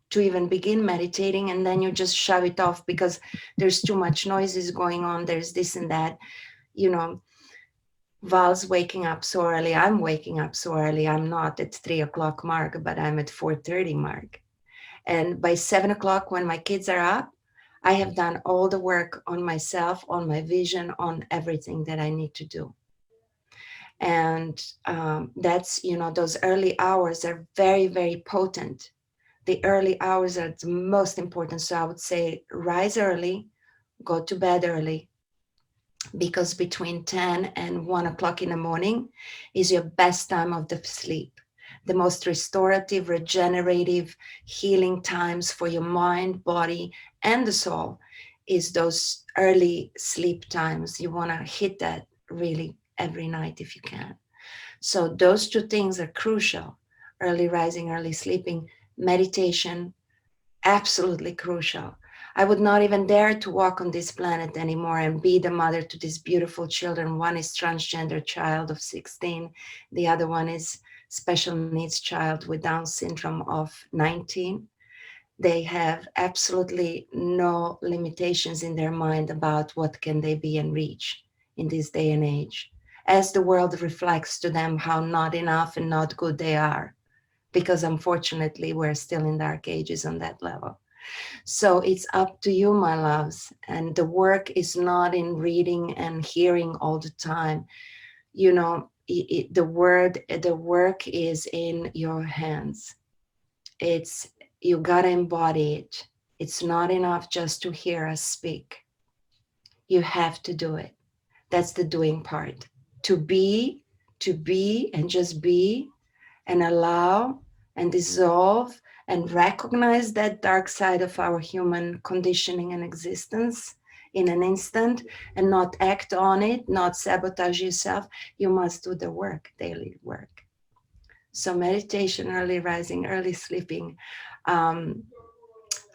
to even begin meditating, and then you just shove it off because there's too much noises going on, there's this and that. You know, Val's waking up so early, I'm waking up so early. I'm not at 3 o'clock mark, but I'm at 4:30 mark. And by 7 o'clock, when my kids are up, I have done all the work on myself, on my vision, on everything that I need to do. And that's, you know, those early hours are very, very potent. The early hours are the most important. So I would say rise early, go to bed early, because between 10 and 1 o'clock in the morning is your best time of the sleep. The most restorative, regenerative, healing times for your mind, body, and the soul is those early sleep times. You want to hit that really every night if you can. So those two things are crucial: early rising, early sleeping. Meditation, absolutely crucial. I would not even dare to walk on this planet anymore and be the mother to these beautiful children. One is transgender child of 16. The other one is special needs child with Down syndrome of 19. They have absolutely no limitations in their mind about what can they be and reach in this day and age, as the world reflects to them how not enough and not good they are, because unfortunately we're still in dark ages on that level. So it's up to you, my loves. And the work is not in reading and hearing all the time. You know, the work is in your hands. It's, you gotta embody it. It's not enough just to hear us speak. You have to do it. That's the doing part. To be and just be and allow and dissolve and recognize that dark side of our human conditioning and existence in an instant, and not act on it, not sabotage yourself. You must do the work, daily work. So meditation, early rising, early sleeping,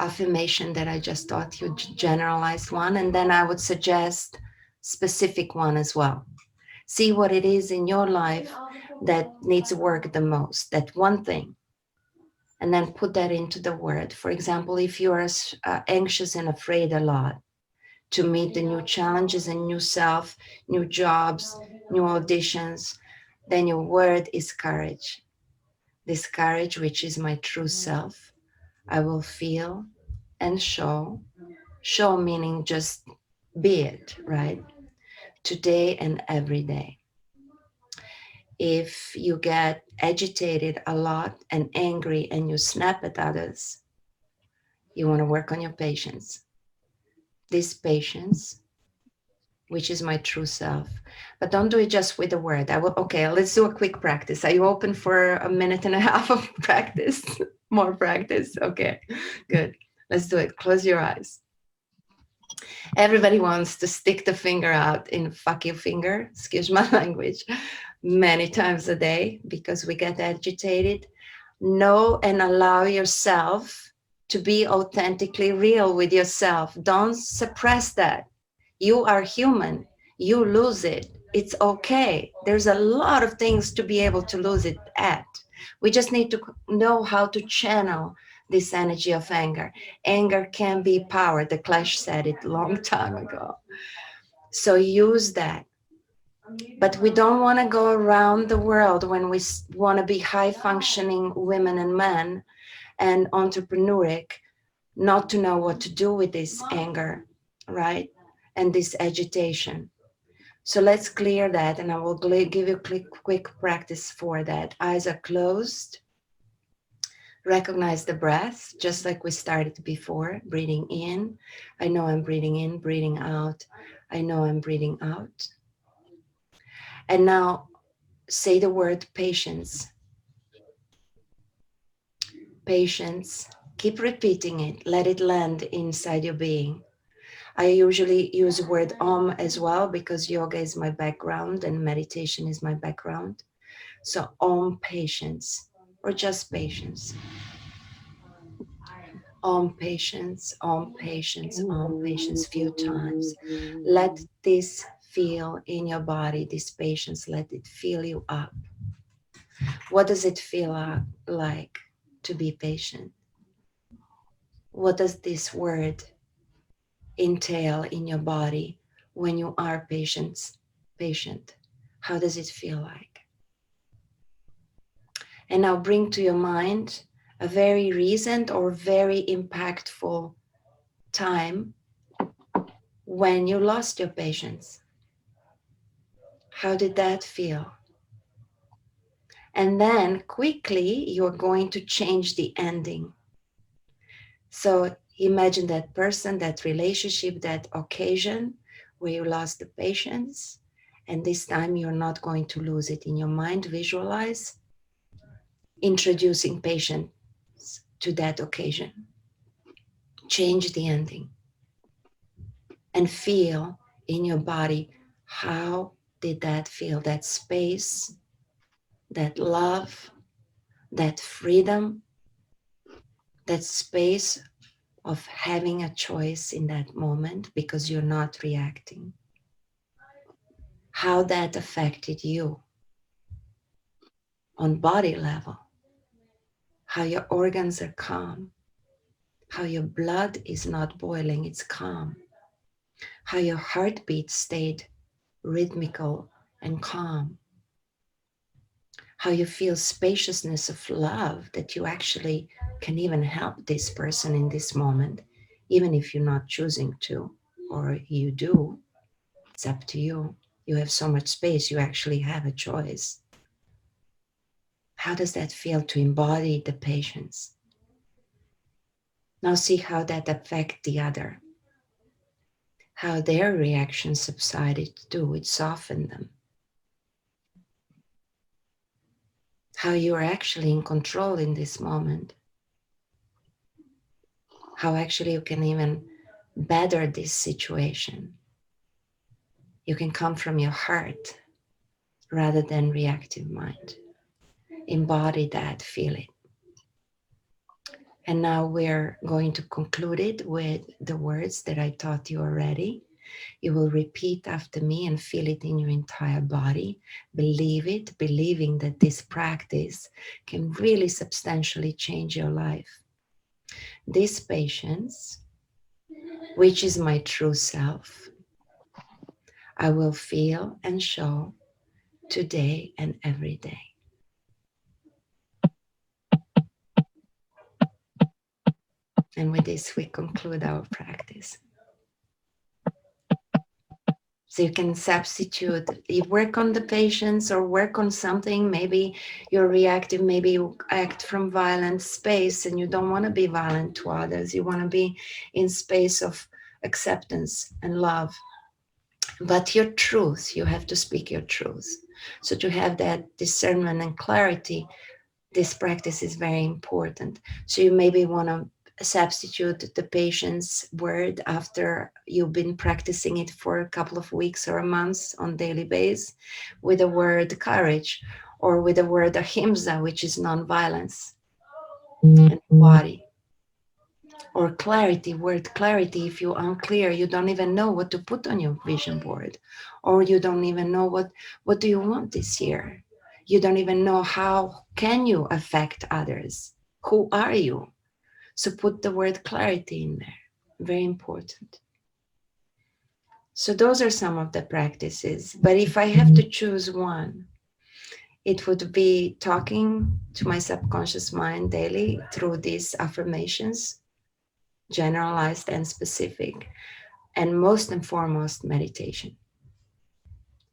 affirmation that I just taught you, generalized one, and then I would suggest specific one as well. See what it is in your life that needs work the most, that one thing, and then put that into the word. For example, if you are anxious and afraid a lot to meet the new challenges and new self, new jobs, new auditions, then your word is courage. This courage, which is my true self, I will feel and show. Show meaning just be it, right? Today and every day. If you get agitated a lot and angry and you snap at others, you want to work on your patience. This patience, which is my true self. But don't do it just with the word. Okay, let's do a quick practice. Are you open for a minute and a half of practice? More practice? Okay, good. Let's do it. Close your eyes. Everybody wants to stick the finger out in fuck you finger, excuse my language, many times a day because we get agitated. Know and allow yourself to be authentically real with yourself. Don't suppress that. You are human. You lose it. It's okay. There's a lot of things to be able to lose it at. We just need to know how to channel this energy of anger. Anger can be power. The Clash said it a long time ago. So use that. But we don't want to go around the world when we want to be high functioning women and men and entrepreneuric, not to know what to do with this anger, right? And this agitation. So let's clear that, and I will give you a quick practice for that. Eyes are closed. Recognize the breath, just like we started before. Breathing in. I know I'm breathing in, breathing out. I know I'm breathing out. And now say the word patience. Patience. Keep repeating it. Let it land inside your being. I usually use the word Om as well because yoga is my background and meditation is my background. So Om patience, or just patience. Om patience, Om patience, Om patience, few times. Let this feel in your body, this patience, let it fill you up. What does it feel like to be patient? What does this word entail in your body when you are patient? How does it feel like? And now bring to your mind a very recent or very impactful time when you lost your patience. How did that feel? And then quickly you're going to change the ending. So imagine that person, that relationship, that occasion where you lost the patience, and this time you're not going to lose it in your mind. Visualize introducing patience to that occasion. Change the ending and feel in your body, how did that feel? That space, that love, that freedom, that space of having a choice in that moment because you're not reacting. How that affected you on body level, how your organs are calm, how your blood is not boiling, it's calm, how your heartbeat stayed rhythmical and calm, how you feel spaciousness of love that you actually can even help this person in this moment, even if you're not choosing to, or you do, it's up to you. You have so much space, you actually have a choice. How does that feel to embody the patience? Now see how that affects the other, how their reaction subsided too, it softened them. How you are actually in control in this moment. How actually you can even better this situation. You can come from your heart rather than reactive mind. Embody that, feel it. And now we're going to conclude it with the words that I taught you already. You will repeat after me and feel it in your entire body. Believe it, believing that this practice can really substantially change your life. This patience, which is my true self, I will feel and show today and every day. And with this, we conclude our practice. So you can substitute, you work on the patience or work on something, maybe you're reactive, maybe you act from violent space and you don't want to be violent to others. You want to be in space of acceptance and love. But your truth, you have to speak your truth. So to have that discernment and clarity, this practice is very important. So you maybe want to substitute the patience word after you've been practicing it for a couple of weeks or a month on daily basis with the word courage, or with the word ahimsa, which is non-violence. and body. Or clarity, word clarity, if you're unclear, you don't even know what to put on your vision board, or you don't even know what do you want this year. You don't even know how can you affect others. Who are you? So put the word clarity in there. Very important. So those are some of the practices. But if I have to choose one, it would be talking to my subconscious mind daily through these affirmations, generalized and specific, and most and foremost, meditation.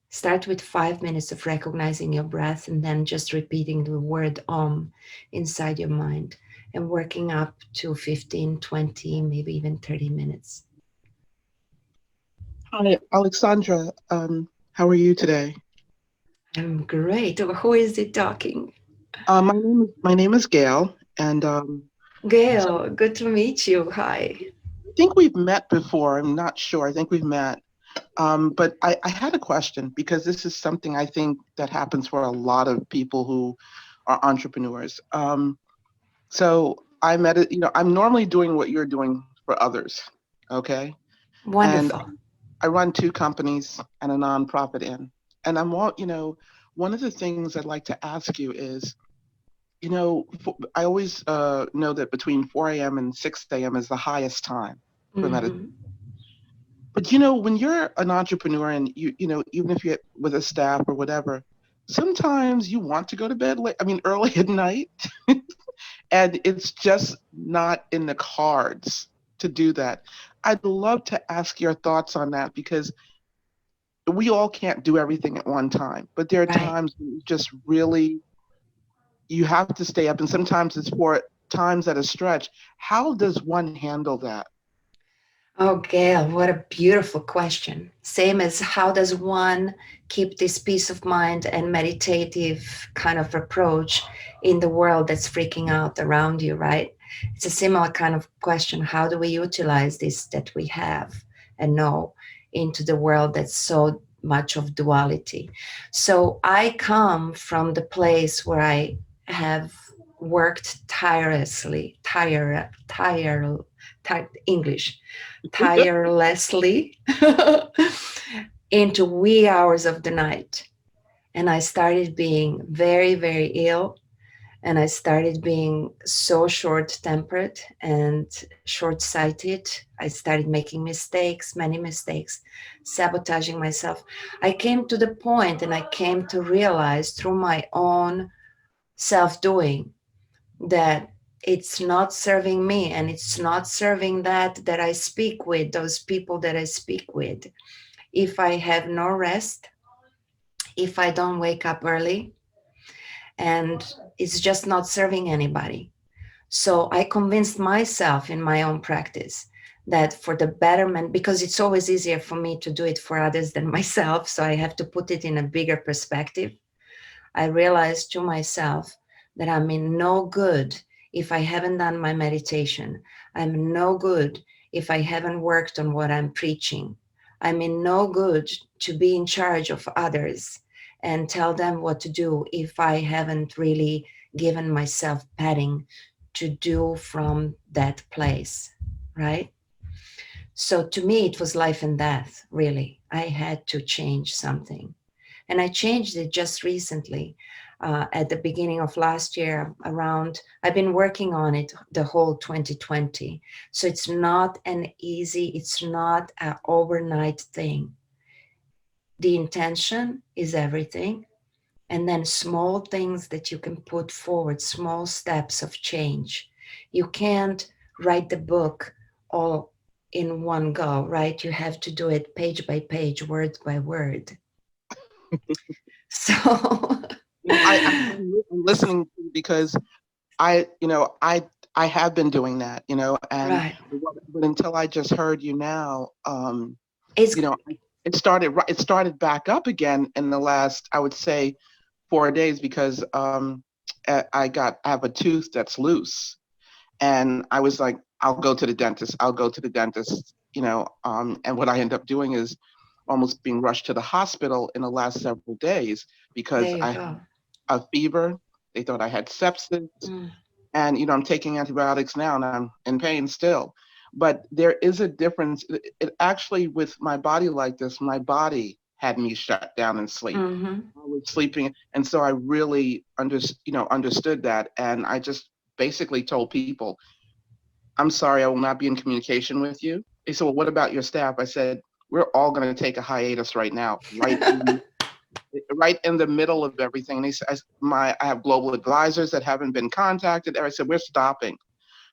Start with 5 minutes of recognizing your breath and then just repeating the word Om inside your mind and working up to 15, 20, maybe even 30 minutes. Hi, Alexandra. How are you today? I'm great. Who is it talking? My name is Gail, and Gail, good to meet you. Hi. I think we've met before. I'm not sure. I think we've met. But I had a question because this is something I think that happens for a lot of people who are entrepreneurs. So I met it, I'm normally doing what you're doing for others. Okay. And Wonderful. I run 2 companies and a nonprofit and one of the things I'd like to ask you is, I always know that between 4 a.m. and 6 a.m. is the highest time for meditation. But when you're an entrepreneur and even if you're with a staff or whatever, sometimes you want to go to bed early at night, and it's just not in the cards to do that. I'd love to ask your thoughts on that because we all can't do everything at one time, but there are times when you just really, you have to stay up, and sometimes it's for times at a stretch. How does one handle that? Oh, Gail, what a beautiful question. Same as how does one keep this peace of mind and meditative kind of approach in the world that's freaking out around you, right? It's a similar kind of question. How do we utilize this that we have and know into the world that's so much of duality? So I come from the place where I have worked tirelessly, English, tirelessly into wee hours of the night. And I started being very, very ill. And I started being so short tempered and short sighted. I started making mistakes, many mistakes, sabotaging myself. I came to the point and I came to realize through my own self doing that it's not serving me and it's not serving that I speak with, those people that I speak with. If I have no rest, if I don't wake up early, and it's just not serving anybody. So I convinced myself in my own practice that for the betterment, because it's always easier for me to do it for others than myself, so I have to put it in a bigger perspective. I realized to myself that I'm in no good if I haven't done my meditation. I'm no good if I haven't worked on what I'm preaching. I'm in no good to be in charge of others and tell them what to do if I haven't really given myself padding to do from that place, right? So to me, it was life and death, really. I had to change something. And I changed it just recently. At the beginning of last year, I've been working on it the whole 2020. So it's not it's not an overnight thing. The intention is everything. And then small things that you can put forward, small steps of change. You can't write the book all in one go, right? You have to do it page by page, word by word. So I'm listening because I have been doing that, and but until I just heard you now, it started back up again in the last, I would say, 4 days because I have a tooth that's loose, and I was like, I'll go to the dentist. I'll go to the dentist, and what I end up doing is almost being rushed to the hospital in the last several days because I had a fever. They thought I had sepsis. And, I'm taking antibiotics now and I'm in pain still. But there is a difference. It actually, with my body like this, my body had me shut down and sleep. Mm-hmm. I was sleeping. And so I really understood that. And I just basically told people, I'm sorry, I will not be in communication with you. They said, well, what about your staff? I said, we're all going to take a hiatus right now, right in the middle of everything. And they said, I have global advisors that haven't been contacted. And I said, we're stopping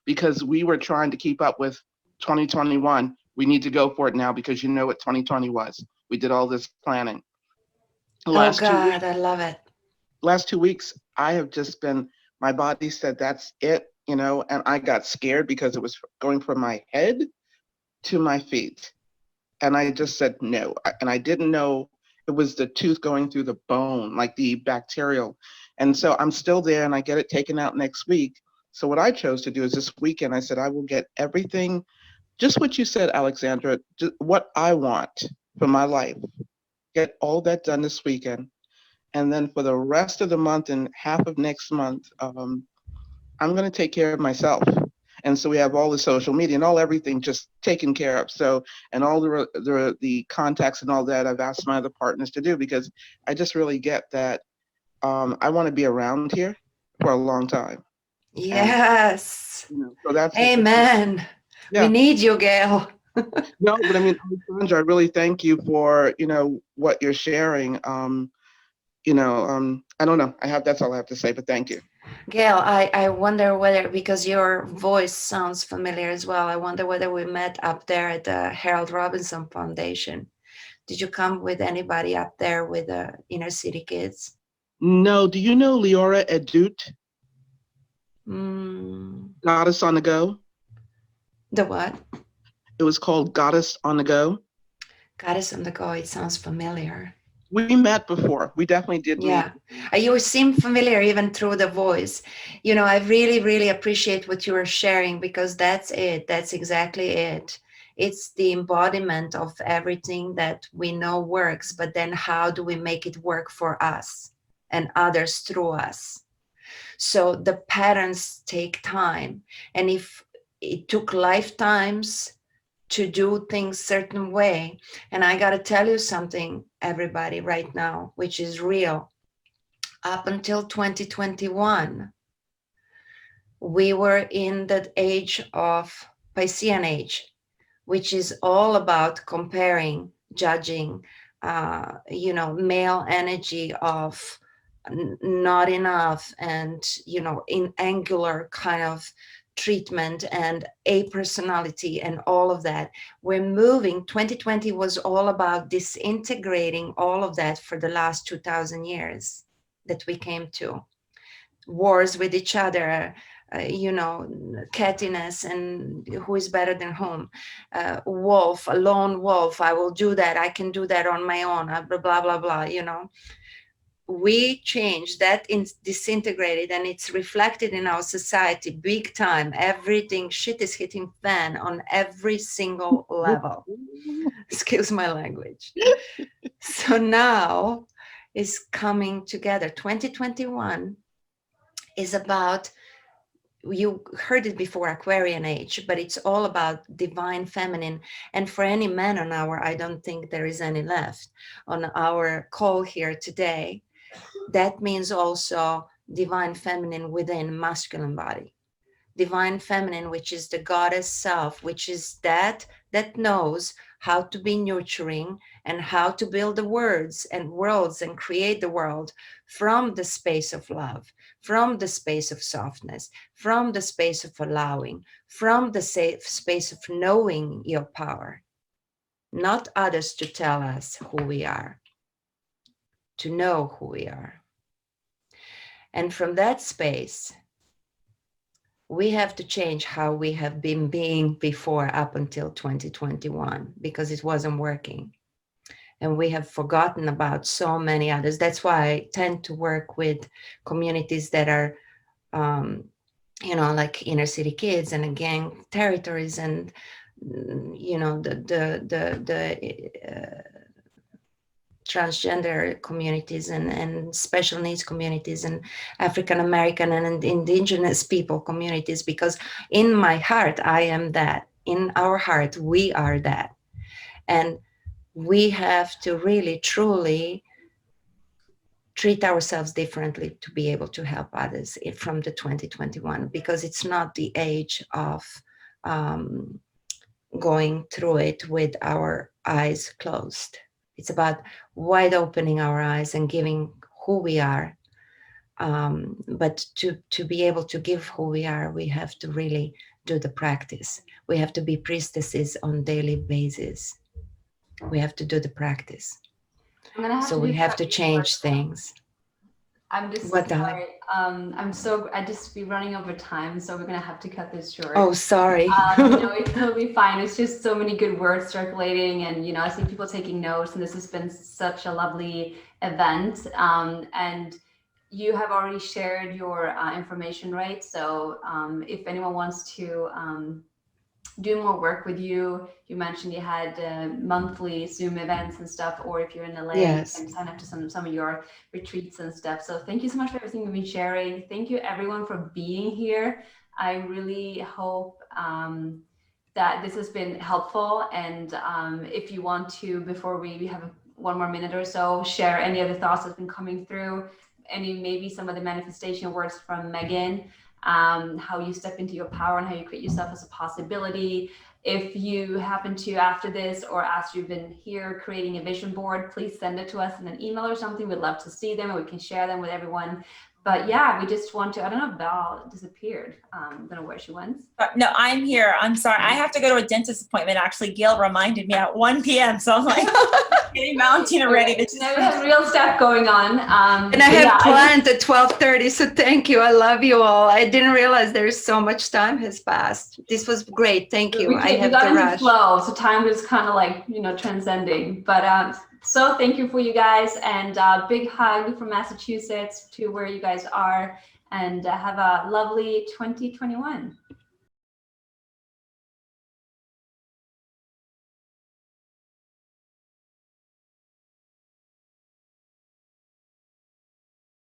because we were trying to keep up with 2021. We need to go for it now because you know what 2020 was. We did all this planning. Oh God, I love it. Last 2 weeks, I have just been, my body said, that's it, and I got scared because it was going from my head to my feet. And I just said no. And I didn't know it was the tooth going through the bone, like the bacterial. And so I'm still there and I get it taken out next week. So what I chose to do is this weekend, I said, I will get everything, just what you said, Alexandra, just what I want for my life, get all that done this weekend. And then for the rest of the month and half of next month, I'm going to take care of myself. And so we have all the social media and all everything just taken care of. So, and all the contacts and all that I've asked my other partners to do, because I just really get that I want to be around here for a long time. Yes. And, so that's Amen. Yeah. We need you, Gail. No, but I mean, Alexandra, I really thank you for, what you're sharing. I don't know. That's all I have to say, but thank you. Gail, I wonder whether, because your voice sounds familiar as well, I wonder whether we met up there at the Harold Robinson Foundation. Did you come with anybody up there with the Inner City Kids? No. Do you know Leora Edut? Mm. Goddess on the Go? The what? It was called Goddess on the Go. Goddess on the Go, it sounds familiar. We met before. We definitely did meet. Yeah, you seem familiar even through the voice. I really, really appreciate what you are sharing, because that's it. That's exactly it. It's the embodiment of everything that we know works, but then how do we make it work for us and others through us? So the patterns take time. And if it took lifetimes to do things certain way, and I got to tell you something, everybody, right now, which is real. Up until 2021, we were in the age of Piscean age, which is all about comparing, judging, male energy of not enough, and in angular kind of treatment and a personality and all of that. We're moving. 2020 was all about disintegrating all of that for the last 2000 years that we came to. Wars with each other, cattiness, and who is better than whom. Wolf, a lone wolf, I will do that, I can do that on my own, blah, blah, blah, blah, We changed that, disintegrated, and it's reflected in our society big time. Everything, shit is hitting fan on every single level. Excuse my language. So now is coming together. 2021 is about, you heard it before, Aquarian age, but it's all about divine feminine. And for any man on I don't think there is any left on our call here today, that means also divine feminine within masculine body. Divine feminine, which is the goddess self, which is that knows how to be nurturing and how to build the words and worlds and create the world from the space of love, from the space of softness, from the space of allowing, from the safe space of knowing your power, not others to tell us who we are, to know who we are. And from that space, we have to change how we have been being before up until 2021, because it wasn't working. And we have forgotten about so many others. That's why I tend to work with communities that are, like Inner City Kids and gang territories, and transgender communities and special needs communities and African American and indigenous people communities, because in my heart I am that. In our heart we are that. And we have to really truly treat ourselves differently to be able to help others from the 2021, because it's not the age of going through it with our eyes closed. It's about wide opening our eyes and giving who we are. But to be able to give who we are, we have to really do the practice. We have to be priestesses on daily basis. We have to do the practice. So we have to change things. I'm just What, sorry. I just be running over time, so we're gonna have to cut this short. Oh, sorry. No, it'll be fine. It's just so many good words circulating, and I see people taking notes, and this has been such a lovely event. And you have already shared your information, right? So if anyone wants to do more work with you, you mentioned you had monthly Zoom events and stuff, or if you're in LA, Yes. you can sign up to some of your retreats and stuff. So thank you so much for everything you've been sharing. Thank you everyone for being here. I really hope that this has been helpful. And if you want to, before we have one more minute or so, share any other thoughts that's been coming through, maybe some of the manifestation words from Megan, how you step into your power and how you create yourself as a possibility. If you happen to, after this or after you've been here creating a vision board, please send it to us in an email or something. We'd love to see them and we can share them with everyone. But yeah, we just want to, I don't know, Val disappeared. I don't know where she went. No, I'm here. I'm sorry. I have to go to a dentist appointment. Actually, Gail reminded me at 1 p.m. So I'm like getting Valentina ready. To now we have real stuff going on. And I have planned at 12:30. So thank you. I love you all. I didn't realize there's so much time has passed. This was great. Thank you. I have got in the flow, so time was kind of like, transcending. But so thank you for you guys, and big hug from Massachusetts to where you guys are, and have a lovely 2021.